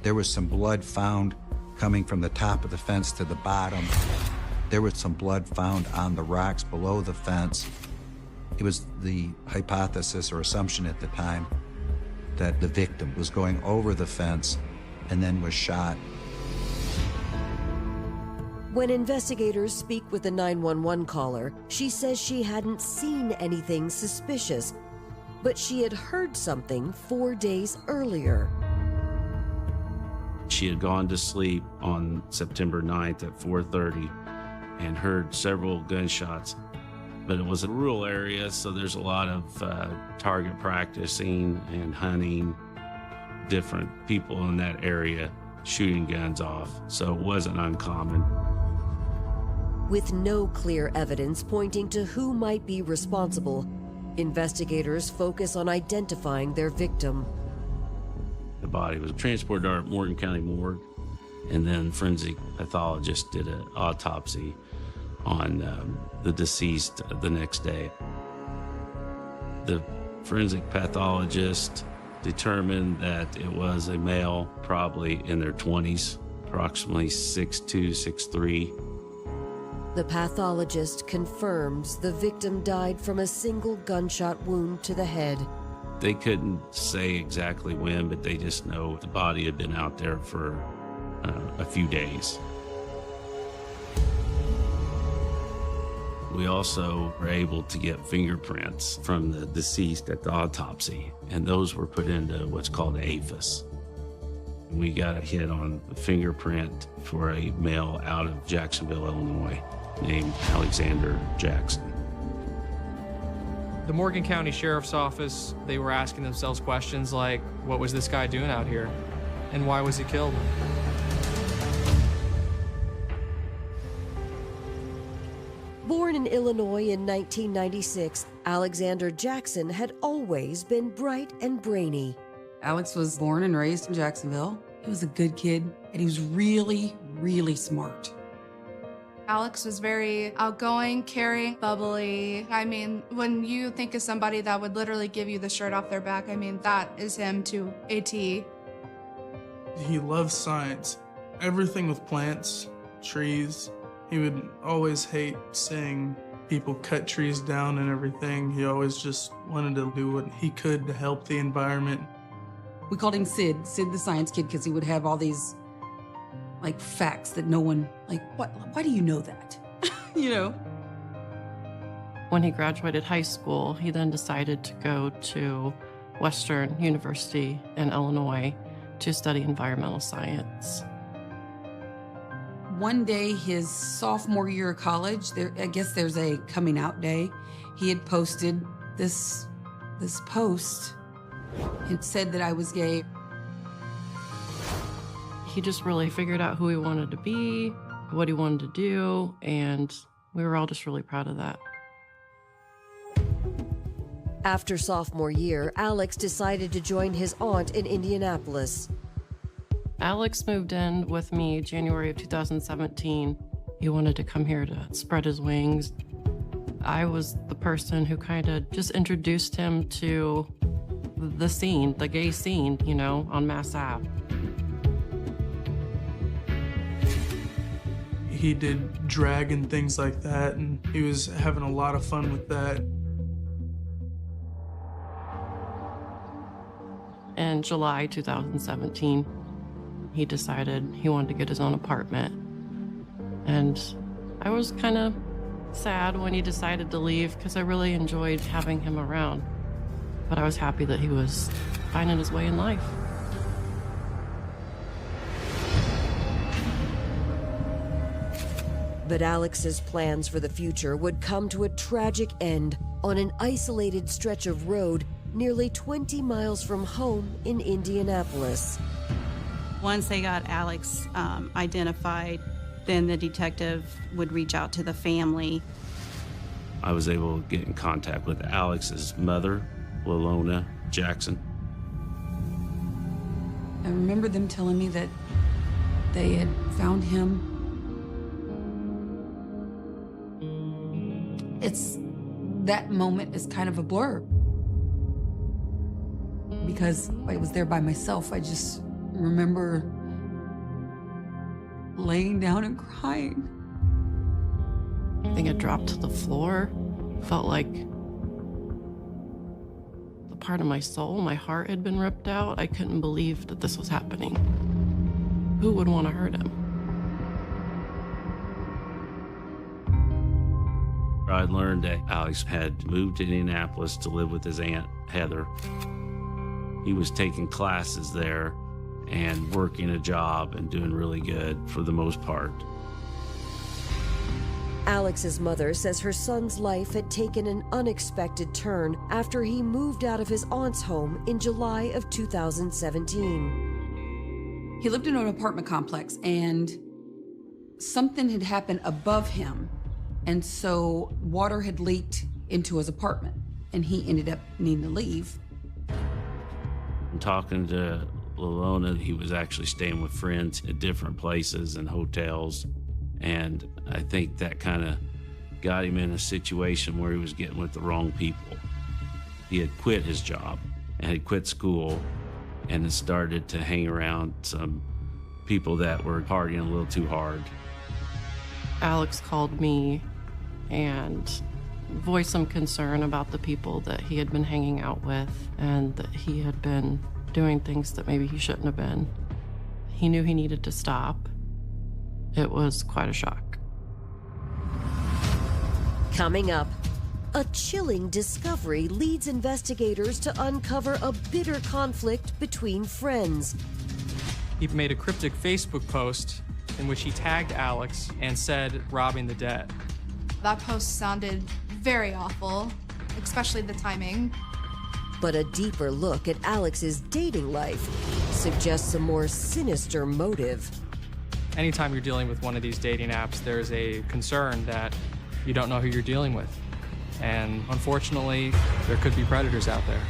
There was some blood found coming from the top of the fence to the bottom. There was some blood found on the rocks below the fence. It was the hypothesis or assumption at the time that the victim was going over the fence and then was shot. When investigators speak with the 911 caller, she says she hadn't seen anything suspicious, but she had heard something 4 days earlier. She had gone to sleep on September 9th at 4:30 and heard several gunshots, but it was a rural area, so there's a lot of target practicing and hunting, different people in that area shooting guns off, so it wasn't uncommon. With no clear evidence pointing to who might be responsible, investigators focus on identifying their victim. The body was transported to our Morgan County morgue, and then forensic pathologist did an autopsy on the deceased the next day. The forensic pathologist determined that it was a male, probably in their 20s, approximately 6'2", 6'3". The pathologist confirms the victim died from a single gunshot wound to the head. They couldn't say exactly when, but they just know the body had been out there for a few days. We also were able to get fingerprints from the deceased at the autopsy, and those were put into what's called an APHIS. We got a hit on the fingerprint for a male out of Jacksonville, Illinois, named Alexander Jackson. The Morgan County Sheriff's Office, they were asking themselves questions like, what was this guy doing out here? And why was he killed? Born in Illinois in 1996, Alexander Jackson had always been bright and brainy. Alex was born and raised in Jacksonville. He was a good kid, and he was really, really smart. Alex was very outgoing, caring, bubbly. I mean, when you think of somebody that would literally give you the shirt off their back, I mean, that is him to a T. He loves science. Everything with plants, trees. He would always hate seeing people cut trees down and everything. He always just wanted to do what he could to help the environment. We called him Sid the science kid, because he would have all these like facts that no one, like, why do you know that? You know? When he graduated high school, he then decided to go to Western University in Illinois to study environmental science. One day, his sophomore year of college, I guess there's a coming out day, he had posted this post. It said that I was gay. He just really figured out who he wanted to be, what he wanted to do, and we were all just really proud of that. After sophomore year, Alex decided to join his aunt in Indianapolis. Alex moved in with me January of 2017. He wanted to come here to spread his wings. I was the person who kind of just introduced him to the scene, the gay scene, you know, on Mass Ave. He did drag and things like that, and he was having a lot of fun with that. In July 2017, he decided he wanted to get his own apartment. And I was kind of sad when he decided to leave because I really enjoyed having him around. But I was happy that he was finding his way in life. But Alex's plans for the future would come to a tragic end on an isolated stretch of road nearly 20 miles from home in Indianapolis. Once they got Alex identified, then the detective would reach out to the family. I was able to get in contact with Alex's mother, Lilona Jackson. I remember them telling me that they had found him. That moment is kind of a blur. Because I was there by myself, I just remember laying down and crying. I think it dropped to the floor. Felt like the part of my soul, my heart had been ripped out. I couldn't believe that this was happening. Who would want to hurt him? I learned that Alex had moved to Indianapolis to live with his aunt, Heather. He was taking classes there and working a job and doing really good for the most part. Alex's mother says her son's life had taken an unexpected turn after he moved out of his aunt's home in July of 2017. He lived in an apartment complex, and something had happened above him. And so water had leaked into his apartment, and he ended up needing to leave. I'm talking to Lilona. He was actually staying with friends at different places and hotels. And I think that kind of got him in a situation where he was getting with the wrong people. He had quit his job and had quit school and had started to hang around some people that were partying a little too hard. Alex called me and voiced some concern about the people that he had been hanging out with and that he had been doing things that maybe he shouldn't have been. He knew he needed to stop. It was quite a shock. Coming up, a chilling discovery leads investigators to uncover a bitter conflict between friends. He made a cryptic Facebook post in which he tagged Alex and said, "robbing the dead." That post sounded very awful, especially the timing. But a deeper look at Alex's dating life suggests a more sinister motive. Anytime you're dealing with one of these dating apps, there's a concern that you don't know who you're dealing with. And unfortunately, there could be predators out there.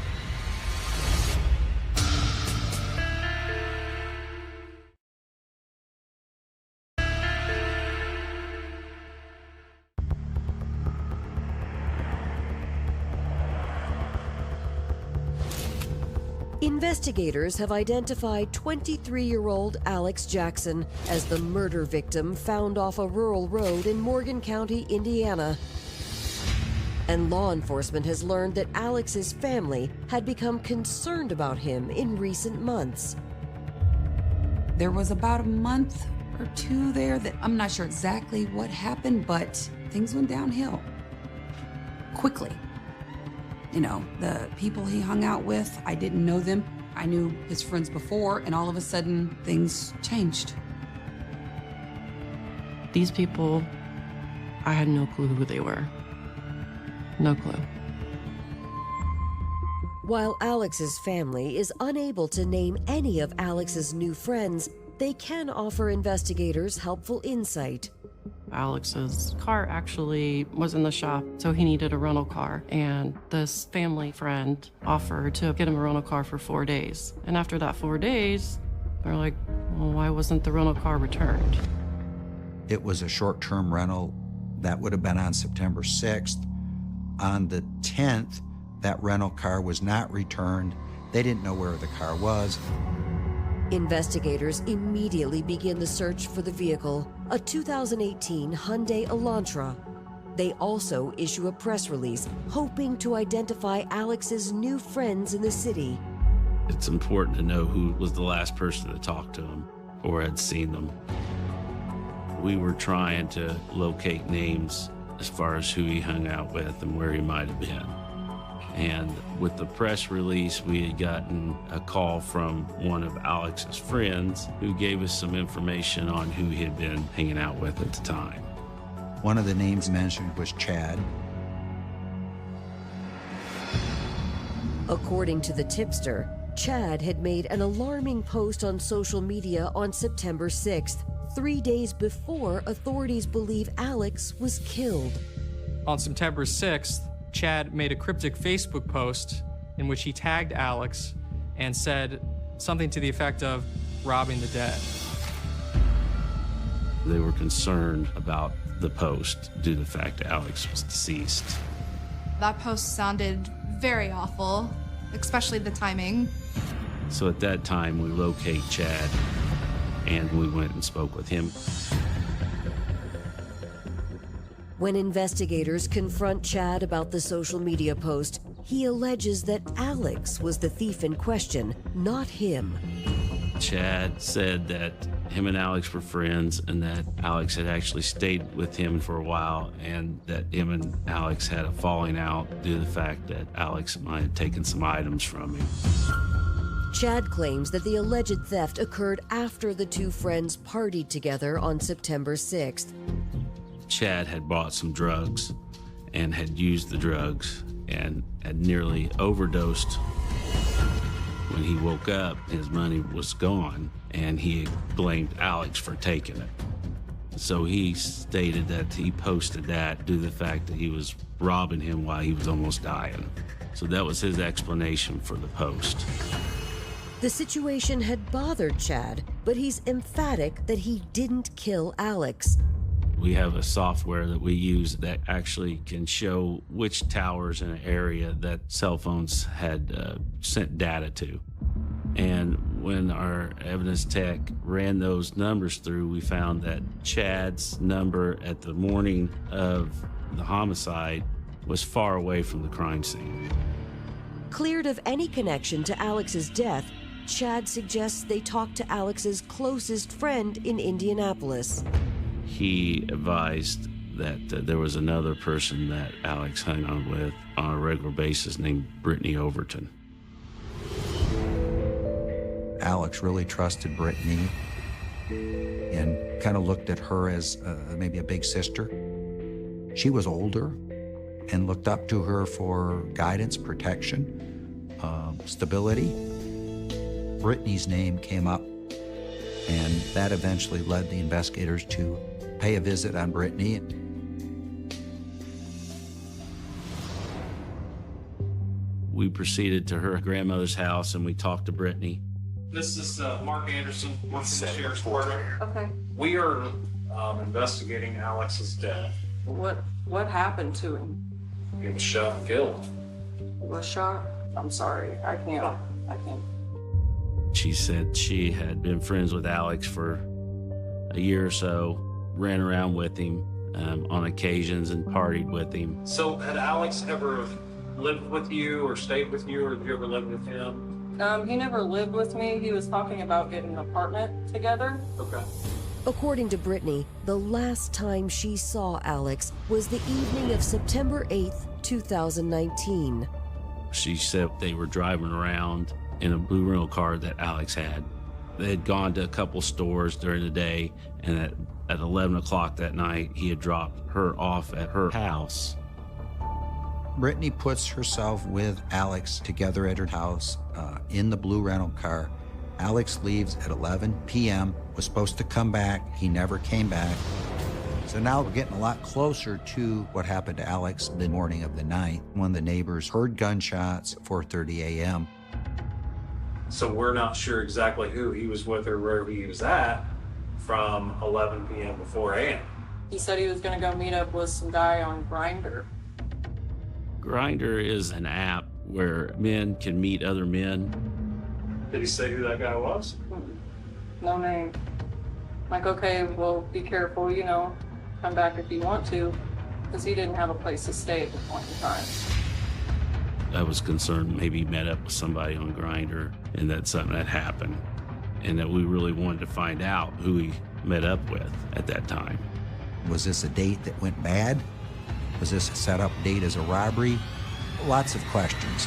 Investigators have identified 23-year-old Alex Jackson as the murder victim found off a rural road in Morgan County, Indiana. And law enforcement has learned that Alex's family had become concerned about him in recent months. There was about a month or two there that I'm not sure exactly what happened, but things went downhill quickly. You know, the people he hung out with, I didn't know them. I knew his friends before, and all of a sudden, things changed. These people, I had no clue who they were. No clue. While Alex's family is unable to name any of Alex's new friends, they can offer investigators helpful insight. Alex's car actually was in the shop, so he needed a rental car. And this family friend offered to get him a rental car for 4 days. And after that 4 days, they're like, well, why wasn't the rental car returned? It was a short-term rental that would have been on September 6th. On the 10th, that rental car was not returned. They didn't know where the car was. Investigators immediately begin the search for the vehicle, a 2018 Hyundai Elantra. They also issue a press release hoping to identify Alex's new friends in the city. It's important to know who was the last person to talk to him or had seen them. We were trying to locate names as far as who he hung out with and where he might have been. And with the press release, we had gotten a call from one of Alex's friends who gave us some information on who he had been hanging out with at the time. One of the names mentioned was Chad. According to the tipster, Chad had made an alarming post on social media on September 6th, 3 days before authorities believe Alex was killed. On September 6th, Chad made a cryptic Facebook post in which he tagged Alex and said something to the effect of robbing the dead. They were concerned about the post due to the fact that Alex was deceased. That post sounded very awful, especially the timing. So at that time, we locate Chad and we went and spoke with him. When investigators confront Chad about the social media post, he alleges that Alex was the thief in question, not him. Chad said that him and Alex were friends and that Alex had actually stayed with him for a while and that him and Alex had a falling out due to the fact that Alex might have taken some items from him. Chad claims that the alleged theft occurred after the two friends partied together on September 6th. Chad had bought some drugs and had used the drugs and had nearly overdosed. When he woke up, his money was gone and he blamed Alex for taking it. So he stated that he posted that due to the fact that he was robbing him while he was almost dying. So that was his explanation for the post. The situation had bothered Chad, but he's emphatic that he didn't kill Alex. We have a software that we use that actually can show which towers in an area that cell phones had sent data to. And when our evidence tech ran those numbers through, we found that Chad's number at the morning of the homicide was far away from the crime scene. Cleared of any connection to Alex's death, Chad suggests they talk to Alex's closest friend in Indianapolis. He advised that there was another person that Alex hung out with on a regular basis named Brittany Overton. Alex really trusted Brittany and kind of looked at her as maybe a big sister. She was older and looked up to her for guidance, protection, stability. Brittany's name came up, and that eventually led the investigators to pay a visit on Brittany. We proceeded to her grandmother's house and we talked to Brittany. This is Mark Anderson, working the Sheriff's Department. Okay. We are investigating Alex's death. What happened to him? He was shot and killed. He was shot? I'm sorry. I can't. She said she had been friends with Alex for a year or so, ran around with him on occasions and partied with him. So had Alex ever lived with you or stayed with you, or did you ever live with him? He never lived with me. He was talking about getting an apartment together. Okay. According to Brittany, the last time she saw Alex was the evening of September 8th, 2019. She said they were driving around in a blue rental car that Alex had. They had gone to a couple stores during the day, and at 11 o'clock that night, he had dropped her off at her house. Brittany puts herself with Alex together at her house in the blue rental car. Alex leaves at 11 p.m., was supposed to come back. He never came back. So now we're getting a lot closer to what happened to Alex the morning of the 9th. One of the neighbors heard gunshots at 4:30 a.m. So we're not sure exactly who he was with or where he was at from 11 p.m. to 4 a.m. He said he was going to go meet up with some guy on Grindr. Grindr is an app where men can meet other men. Did he say who that guy was? No name. Like, okay, well, be careful, you know, come back if you want to, because he didn't have a place to stay at the point in time. I was concerned maybe he met up with somebody on Grindr and that something had happened, and that we really wanted to find out who he met up with at that time. Was this a date that went bad? Was this a set-up date as a robbery? Lots of questions.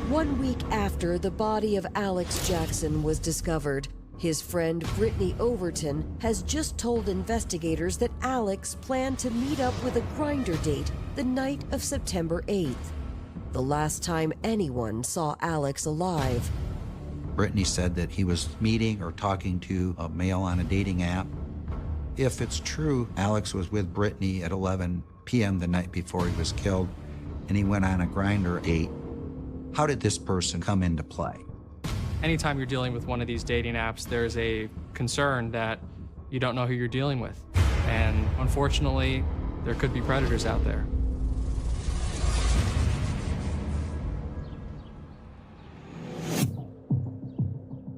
One week after the body of Alex Jackson was discovered, his friend Brittany Overton has just told investigators that Alex planned to meet up with a Grindr date the night of September 8th, the last time anyone saw Alex alive. Brittany said that he was meeting or talking to a male on a dating app. If it's true, Alex was with Brittany at 11 p.m. the night before he was killed, and he went on a Grindr date. How did this person come into play? Anytime you're dealing with one of these dating apps, there's a concern that you don't know who you're dealing with. And unfortunately, there could be predators out there.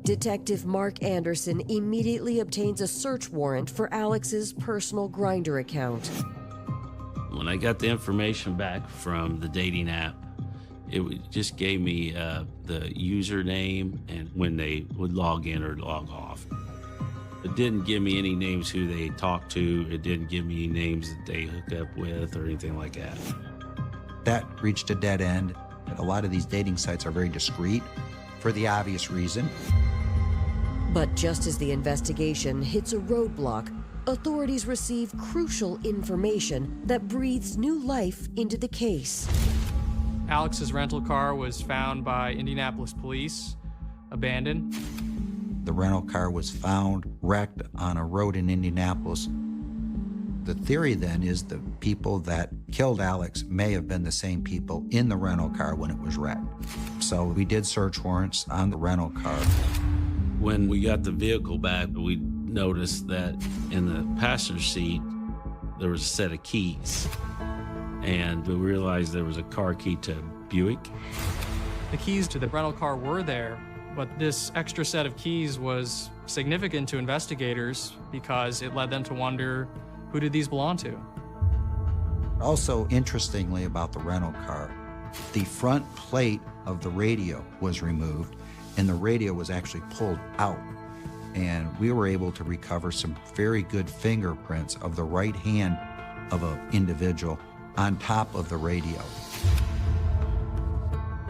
Detective Mark Anderson immediately obtains a search warrant for Alex's personal Grindr account. When I got the information back from the dating app, it just gave me the username and when they would log in or log off. It didn't give me any names who they talked to. It didn't give me names that they hook up with or anything like that. That reached a dead end. A lot of these dating sites are very discreet for the obvious reason. But just as the investigation hits a roadblock, authorities receive crucial information that breathes new life into the case. Alex's rental car was found by Indianapolis police, abandoned. The rental car was found wrecked on a road in Indianapolis. The theory then is the people that killed Alex may have been the same people in the rental car when it was wrecked. So we did search warrants on the rental car. When we got the vehicle back, we noticed that in the passenger seat, there was a set of keys. And we realized there was a car key to Buick. The keys to the rental car were there, but this extra set of keys was significant to investigators because it led them to wonder, who did these belong to? Also, interestingly about the rental car, the front plate of the radio was removed and the radio was actually pulled out. And we were able to recover some very good fingerprints of the right hand of an individual on top of the radio.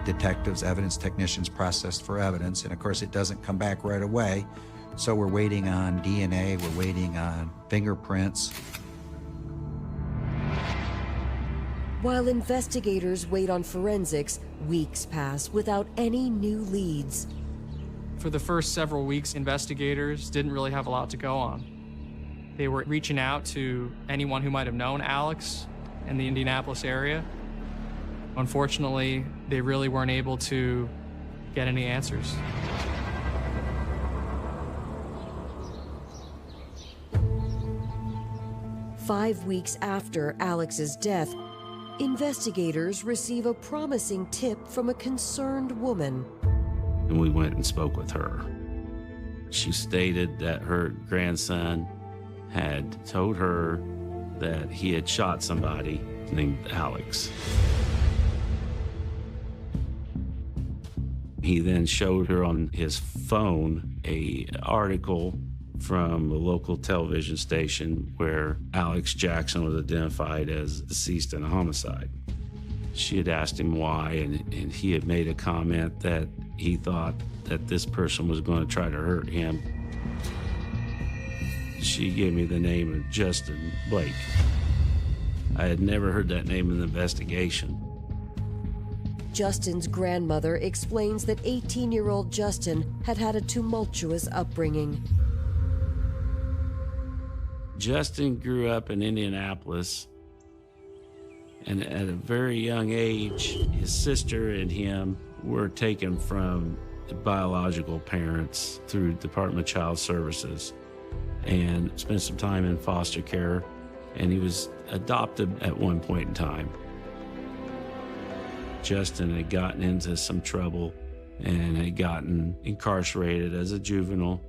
Detectives, evidence technicians processed for evidence, and of course it doesn't come back right away. So we're waiting on DNA, we're waiting on fingerprints. While investigators wait on forensics, weeks pass without any new leads. For the first several weeks, investigators didn't really have a lot to go on. They were reaching out to anyone who might have known Alex in the Indianapolis area. Unfortunately, they really weren't able to get any answers. "5 weeks after Alex's death, investigators receive a promising tip from a concerned woman. And we went and spoke with her. She stated that her grandson had told her that he had shot somebody named Alex. He then showed her on his phone an article from a local television station where Alex Jackson was identified as deceased in a homicide. She had asked him why, and he had made a comment that he thought that this person was going to try to hurt him. She gave me the name of Justin Blake. I had never heard that name in the investigation. Justin's grandmother explains that 18-year-old Justin had had a tumultuous upbringing. Justin grew up in Indianapolis, and at a very young age, his sister and him were taken from biological parents through Department of Child Services and spent some time in foster care, and he was adopted at one point in time. Justin had gotten into some trouble and had gotten incarcerated as a juvenile.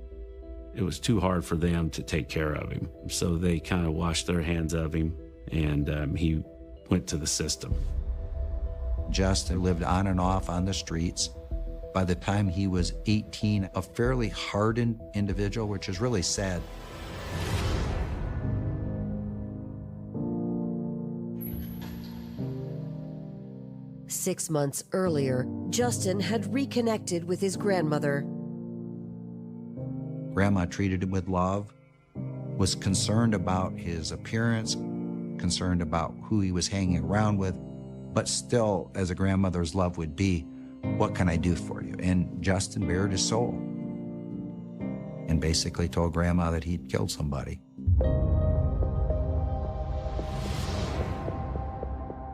It was too hard for them to take care of him, so they kind of washed their hands of him, and he went to the system. Justin lived on and off on the streets. By the time he was 18, a fairly hardened individual, which is really sad. Six months earlier, Justin had reconnected with his grandmother. Grandma treated him with love, was concerned about his appearance, concerned about who he was hanging around with, but still, as a grandmother's love would be, what can I do for you? And Justin bared his soul and basically told Grandma that he'd killed somebody.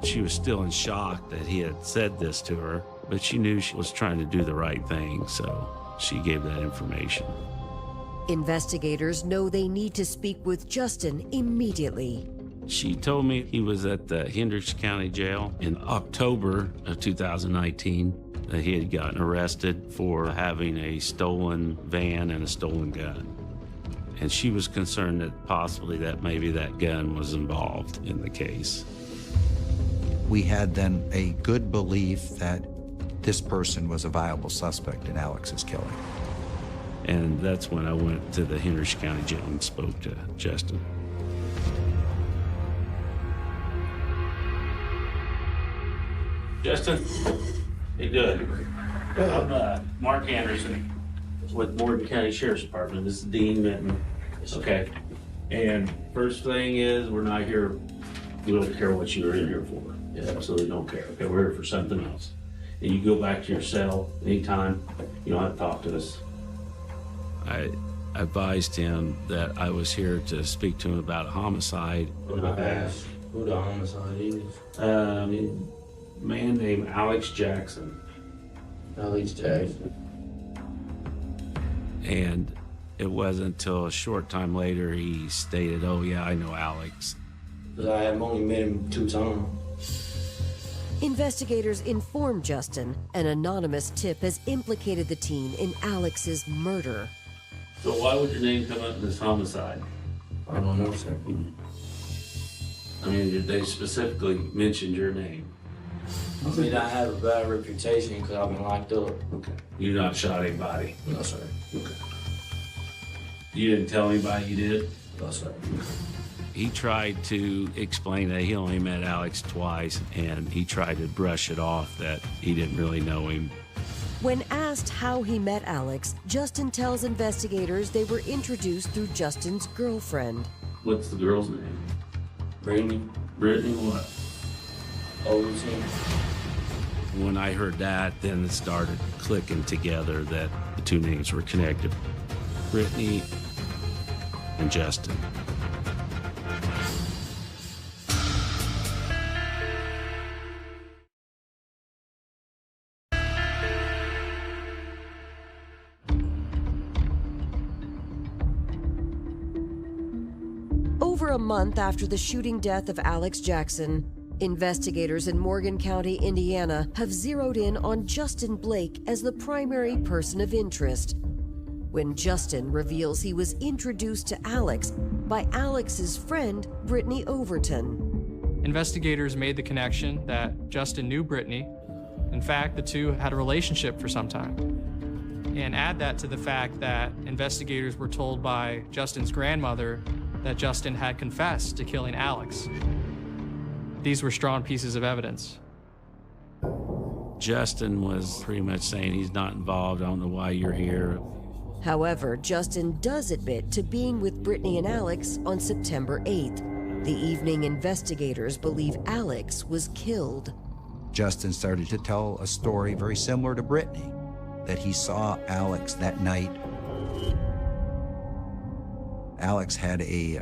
She was still in shock that he had said this to her, but she knew she was trying to do the right thing, so she gave that information. Investigators know they need to speak with Justin immediately. She told me he was at the Hendricks County Jail in October of 2019, that he had gotten arrested for having a stolen van and a stolen gun. And she was concerned that possibly that maybe that gun was involved in the case. We had then a good belief that this person was a viable suspect in Alex's killing. And that's when I went to the Hendricks County Jail and spoke to Justin. Justin, hey, good. I'm Mark Anderson with Morgan County Sheriff's Department. This is Dean Minton. Okay. And first thing is, we're not here, we don't care what you were in here for. Yeah, absolutely don't care. Okay, we're here for something else. And you go back to your cell anytime. You don't have to talk to us. I advised him that I was here to speak to him about a homicide. What I asked who the homicide is? A man named Alex Jackson. Alex Jackson. And it wasn't until a short time later he stated, "Oh yeah, I know Alex." Because I have only met him 2 times. Investigators inform Justin an anonymous tip has implicated the teen in Alex's murder. So why would your name come up in this homicide? I don't know, sir. I mean, did they specifically mention your name? I mean, I have a bad reputation because I've been locked up. Okay. You not shot anybody? No, sir. Okay. You didn't tell anybody you did? No, sir. He tried to explain that he only met Alex twice, and he tried to brush it off that he didn't really know him. When asked how he met Alex, Justin tells investigators they were introduced through Justin's girlfriend. What's the girl's name? Brittany. Brittany what? Overton. When I heard that, then it started clicking together that the 2 names were connected. Brittany and Justin. Over a month after the shooting death of Alex Jackson, investigators in Morgan County, Indiana, have zeroed in on Justin Blake as the primary person of interest. When Justin reveals he was introduced to Alex by Alex's friend, Brittany Overton. Investigators made the connection that Justin knew Brittany. In fact, the two had a relationship for some time. And add that to the fact that investigators were told by Justin's grandmother that Justin had confessed to killing Alex. These were strong pieces of evidence. Justin was pretty much saying he's not involved, I don't know why you're here. However, Justin does admit to being with Brittany and Alex on September 8th, the evening investigators believe Alex was killed. Justin started to tell a story very similar to Brittany, that he saw Alex that night. Alex had a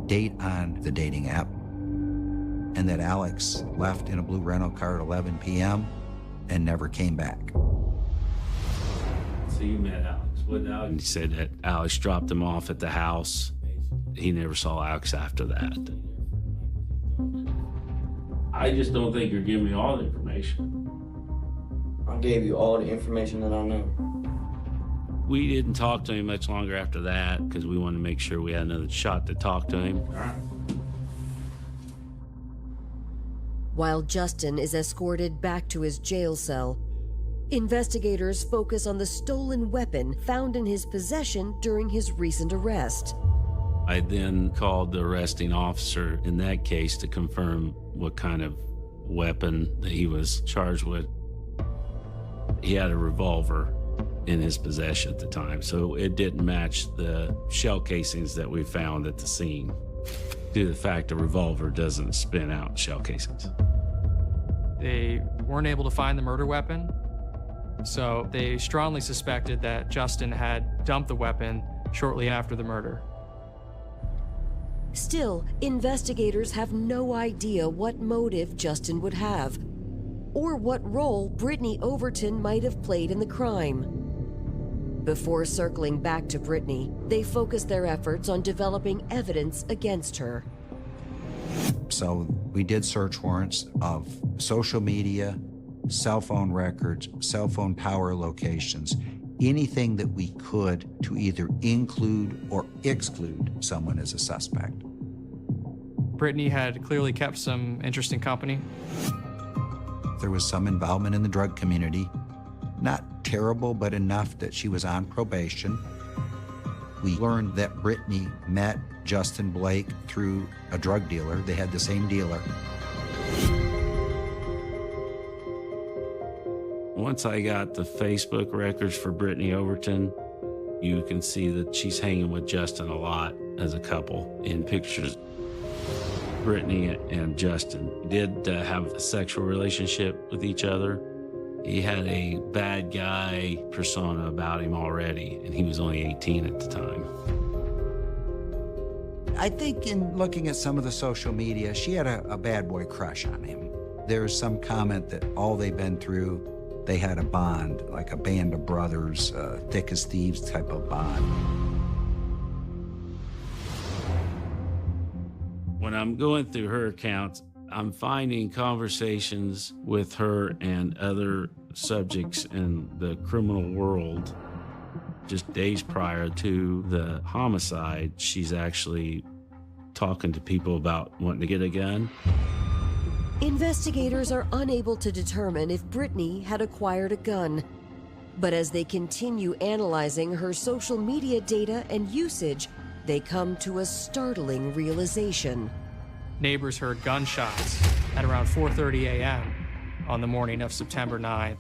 date on the dating app, and that Alex left in a blue rental car at 11 p.m. and never came back. So you met Alex. What Alex? He said that Alex dropped him off at the house. He never saw Alex after that. I just don't think you're giving me all the information. I gave you all the information that I know. We didn't talk to him much longer after that because we wanted to make sure we had another shot to talk to him. All right. While Justin is escorted back to his jail cell, investigators focus on the stolen weapon found in his possession during his recent arrest. I then called the arresting officer in that case to confirm what kind of weapon that he was charged with. He had a revolver in his possession at the time, so it didn't match the shell casings that we found at the scene, due to the fact a revolver doesn't spin out shell casings. They weren't able to find the murder weapon, so they strongly suspected that Justin had dumped the weapon shortly after the murder. Still, investigators have no idea what motive Justin would have, or what role Brittany Overton might have played in the crime. Before circling back to Brittany, they focus their efforts on developing evidence against her. So we did search warrants of social media, cell phone records, cell phone tower locations, anything that we could to either include or exclude someone as a suspect. Brittany had clearly kept some interesting company. There was some involvement in the drug community. Not terrible, but enough that she was on probation. We learned that Brittany met Justin Blake through a drug dealer. They had the same dealer. Once I got the Facebook records for Brittany Overton, you can see that she's hanging with Justin a lot as a couple in pictures. Brittany and Justin did have a sexual relationship with each other. He had a bad guy persona about him already, and he was only 18 at the time. I think in looking at some of the social media, she had a bad boy crush on him. There was some comment that all they've been through, they had a bond, like a band of brothers, thick as thieves type of bond. When I'm going through her accounts, I'm finding conversations with her and other subjects in the criminal world. Just days prior to the homicide, she's actually talking to people about wanting to get a gun. Investigators are unable to determine if Brittany had acquired a gun. But as they continue analyzing her social media data and usage, they come to a startling realization. Neighbors heard gunshots at around 4:30 a.m. on the morning of September 9th,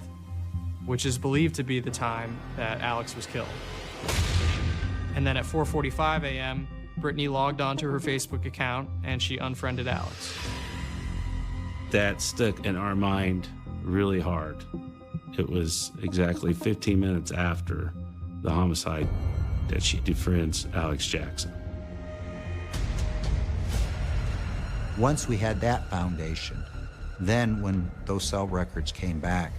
which is believed to be the time that Alex was killed. And then at 4:45 a.m., Brittany logged onto her Facebook account and she unfriended Alex. That stuck in our mind really hard. It was exactly 15 minutes after the homicide that she defriends Alex Jackson. Once we had that foundation, then when those cell records came back,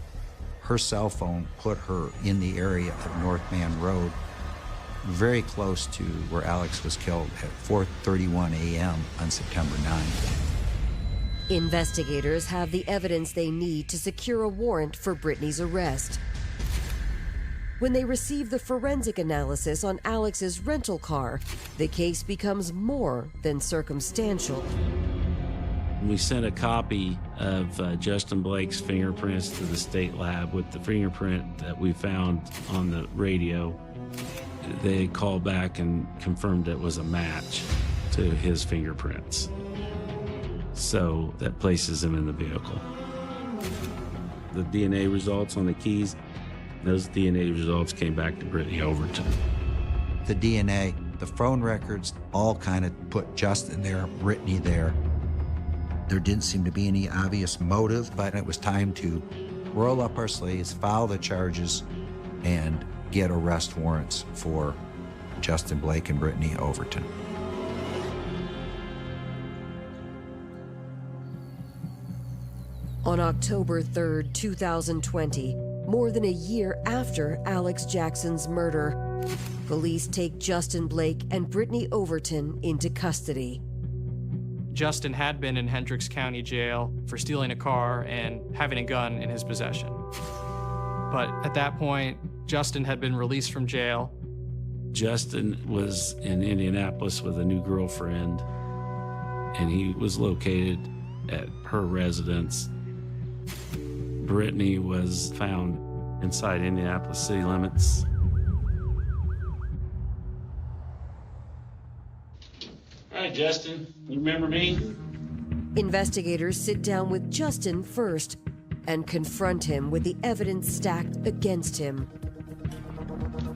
her cell phone put her in the area of North Man Road, very close to where Alex was killed at 4:31 a.m. on September 9th. Investigators have the evidence they need to secure a warrant for Brittany's arrest. When they receive the forensic analysis on Alex's rental car, the case becomes more than circumstantial. We sent a copy of Justin Blake's fingerprints to the state lab with the fingerprint that we found on the radio. They called back and confirmed it was a match to his fingerprints. So that places him in the vehicle. The DNA results on the keys, those DNA results came back to Brittany Overton. The DNA, the phone records, all kind of put Justin there, Brittany there. There didn't seem to be any obvious motive, but it was time to roll up our sleeves, file the charges, and get arrest warrants for Justin Blake and Brittany Overton. On October 3rd, 2020, more than a year after Alex Jackson's murder, police take Justin Blake and Brittany Overton into custody. Justin had been in Hendricks County Jail for stealing a car and having a gun in his possession. But at that point, Justin had been released from jail. Justin was in Indianapolis with a new girlfriend, and he was located at her residence. Brittany was found inside Indianapolis city limits. Hi, Justin. You remember me? Investigators sit down with Justin first and confront him with the evidence stacked against him.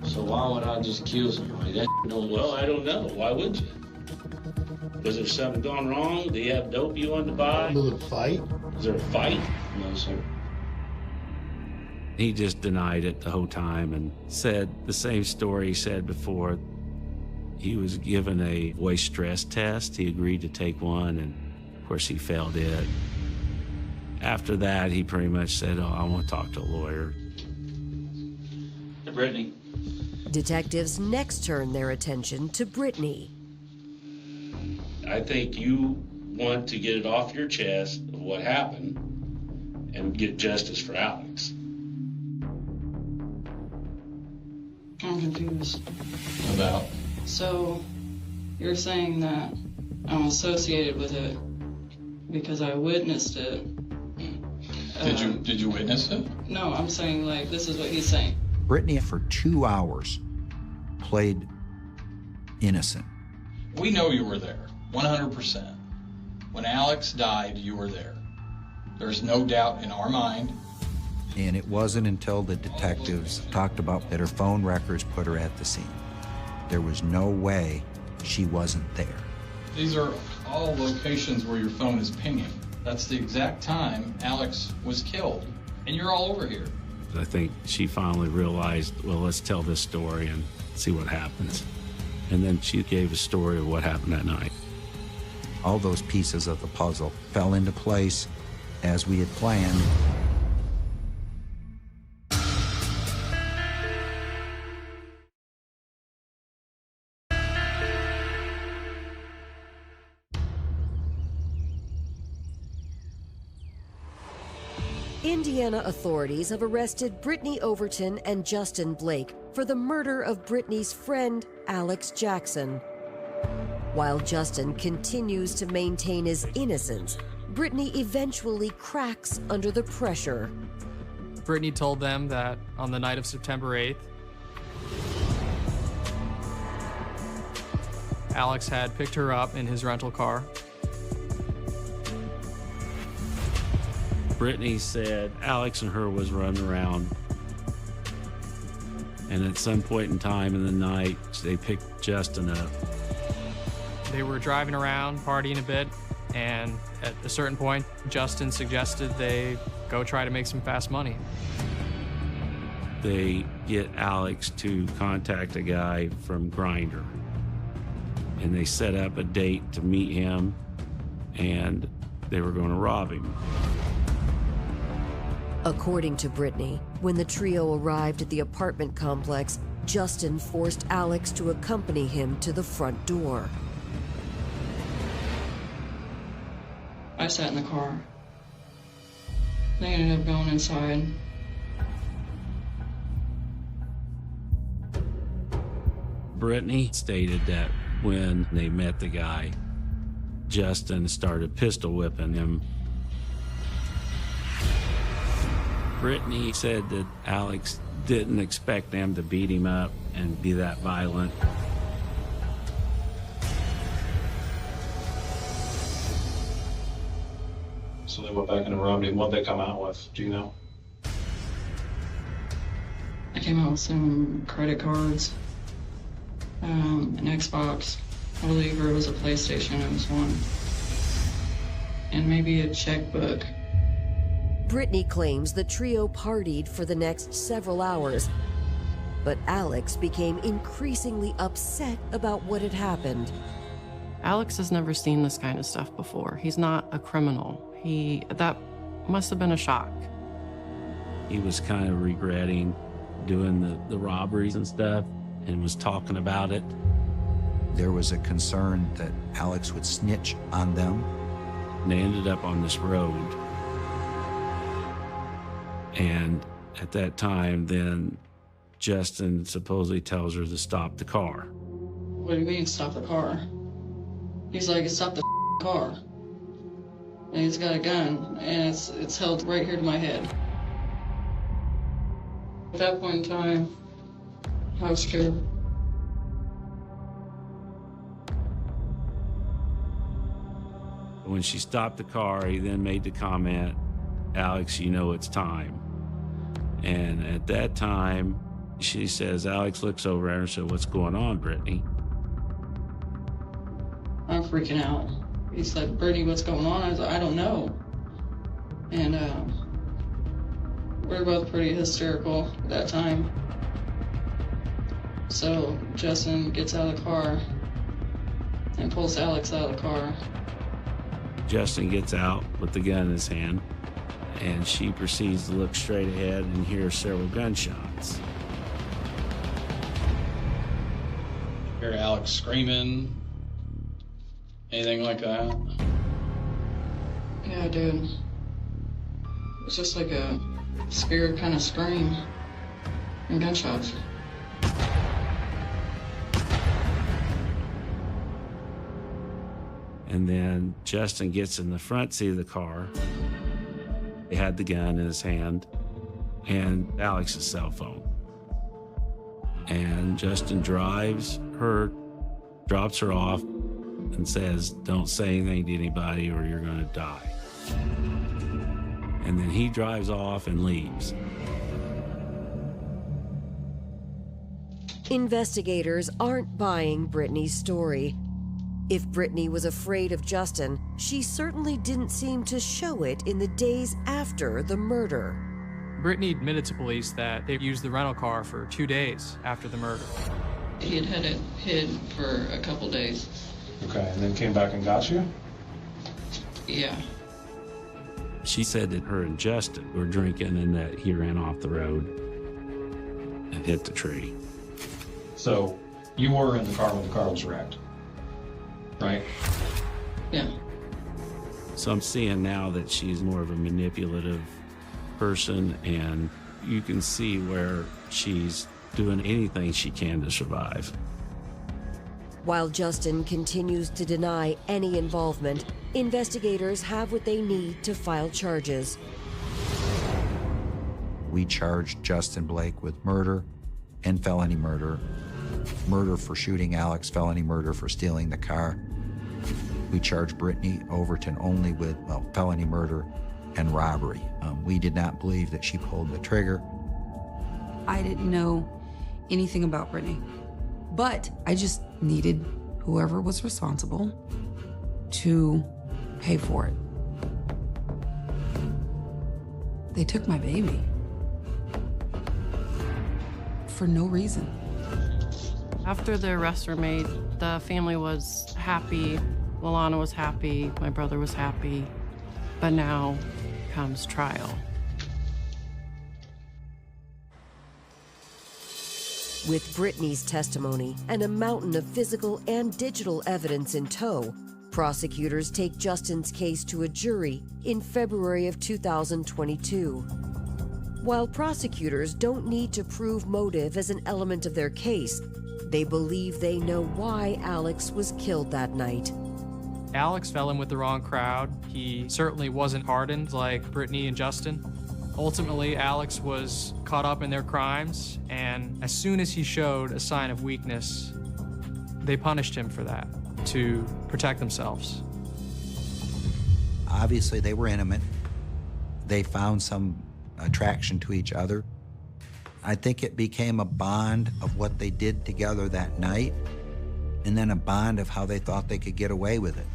So why would I just kill somebody? Well, I don't know. Why would you? Was there something gone wrong? Do you have dope you wanted to buy? Was there a fight? Was there a fight? No, sir. He just denied it the whole time and said the same story he said before. He was given a voice stress test. He agreed to take one, and of course he failed it. After that, he pretty much said, "Oh, I want to talk to a lawyer." Hey, Brittany. Detectives next turn their attention to Brittany. I think you want to get it off your chest of what happened and get justice for Alex. I'm confused. About? So, you're saying that I'm associated with it because I witnessed it. Did you witness it? No, I'm saying, like, this is what he's saying. Brittany, for 2 hours, played innocent. We know you were there, 100%. When Alex died, you were there. There's no doubt in our mind. And it wasn't until the detectives talked about that her phone records put her at the scene. There was no way she wasn't there. These are all locations where your phone is pinging. That's the exact time Alex was killed, and you're all over here. I think she finally realized, well, let's tell this story and see what happens. And then she gave a story of what happened that night. All those pieces of the puzzle fell into place as we had planned. Indiana authorities have arrested Brittany Overton and Justin Blake for the murder of Brittany's friend, Alex Jackson. While Justin continues to maintain his innocence, Brittany eventually cracks under the pressure. Brittany told them that on the night of September 8th, Alex had picked her up in his rental car. Brittany said Alex and her was running around, and at some point in time in the night, they picked Justin up. They were driving around, partying a bit, and at a certain point, Justin suggested they go try to make some fast money. They get Alex to contact a guy from Grindr, and they set up a date to meet him, and they were going to rob him. According to Brittany, when the trio arrived at the apartment complex, Justin forced Alex to accompany him to the front door. I sat in the car. They ended up going inside. Brittany stated that when they met the guy, Justin started pistol whipping him. Brittany said that Alex didn't expect them to beat him up and be that violent. So they went back in and robbed him. What'd they come out with? Do you know? I came out with some credit cards, an Xbox, I believe, or it was a PlayStation, it was one. and maybe a checkbook. Brittany claims the trio partied for the next several hours, but Alex became increasingly upset about what had happened. Alex has never seen this kind of stuff before. He's not a criminal. That must have been a shock. He was kind of regretting doing the robberies and stuff and was talking about it. There was a concern that Alex would snitch on them. And they ended up on this road. And at that time, then Justin supposedly tells her to stop the car. What do you mean, stop the car? He's like, stop the car. And he's got a gun, and it's held right here to my head. At that point in time, I was scared. When she stopped the car, he then made the comment, "Alex, you know it's time." And at that time, she says, Alex looks over at her and said, "What's going on, Brittany?" I'm freaking out. He said, "Brittany, what's going on?" I was like, "I don't know." And we're both pretty hysterical at that time. So Justin gets out of the car and pulls Alex out of the car. Justin gets out with the gun in his hand, and she proceeds to look straight ahead and hear several gunshots. Hear Alex screaming, anything like that? Yeah, dude. It was just like a scared kind of scream and gunshots. And then Justin gets in the front seat of the car. He had the gun in his hand and Alex's cell phone. And Justin drops her off and says, "Don't say anything to anybody or you're gonna die." And then he drives off and leaves. Investigators aren't buying Brittany's story. If Brittany was afraid of Justin, she certainly didn't seem to show it in the days after the murder. Brittany admitted to police that they used the rental car for 2 days after the murder. He had had it hid for a couple days. Okay, and then came back and got you? Yeah. She said that her and Justin were drinking and that he ran off the road and hit the tree. So you were in the car when the car was wrecked, right? Yeah. So I'm seeing now that she's more of a manipulative person, and you can see where she's doing anything she can to survive. While Justin continues to deny any involvement, investigators have what they need to file charges. We charged Justin Blake with murder and felony murder. Murder for shooting Alex, felony murder for stealing the car. We charged Brittany Overton only with felony murder and robbery. We did not believe that she pulled the trigger. I didn't know anything about Brittany, but I just needed whoever was responsible to pay for it. They took my baby for no reason. After the arrests were made, the family was happy. Lalana was happy. My brother was happy. But now comes trial. With Brittany's testimony and a mountain of physical and digital evidence in tow, prosecutors take Justin's case to a jury in February of 2022. While prosecutors don't need to prove motive as an element of their case, they believe they know why Alex was killed that night. Alex fell in with the wrong crowd. He certainly wasn't hardened like Brittany and Justin. Ultimately, Alex was caught up in their crimes, and as soon as he showed a sign of weakness, they punished him for that, to protect themselves. Obviously, they were intimate. They found some attraction to each other. I think it became a bond of what they did together that night, and then a bond of how they thought they could get away with it.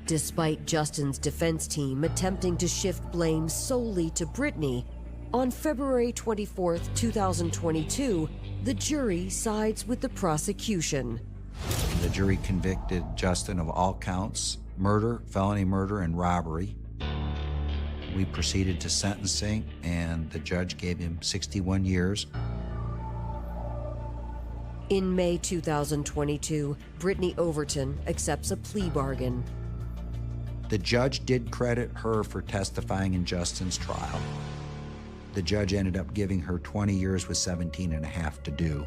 Despite Justin's defense team attempting to shift blame solely to Brittany, on February 24, 2022, the jury sides with the prosecution. The jury convicted Justin of all counts: murder, felony murder, and robbery. We proceeded to sentencing, and the judge gave him 61 years. In May 2022, Brittany Overton accepts a plea bargain. The judge did credit her for testifying in Justin's trial. The judge ended up giving her 20 years with 17 and a half to do.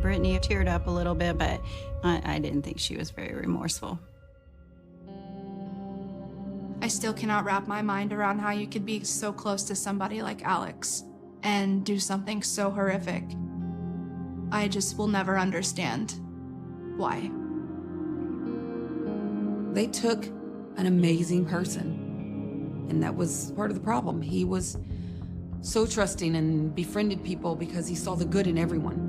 Brittany teared up a little bit, but I didn't think she was very remorseful. I still cannot wrap my mind around how you could be so close to somebody like Alex and do something so horrific. I just will never understand why. They took an amazing person, and that was part of the problem. He was so trusting and befriended people because he saw the good in everyone.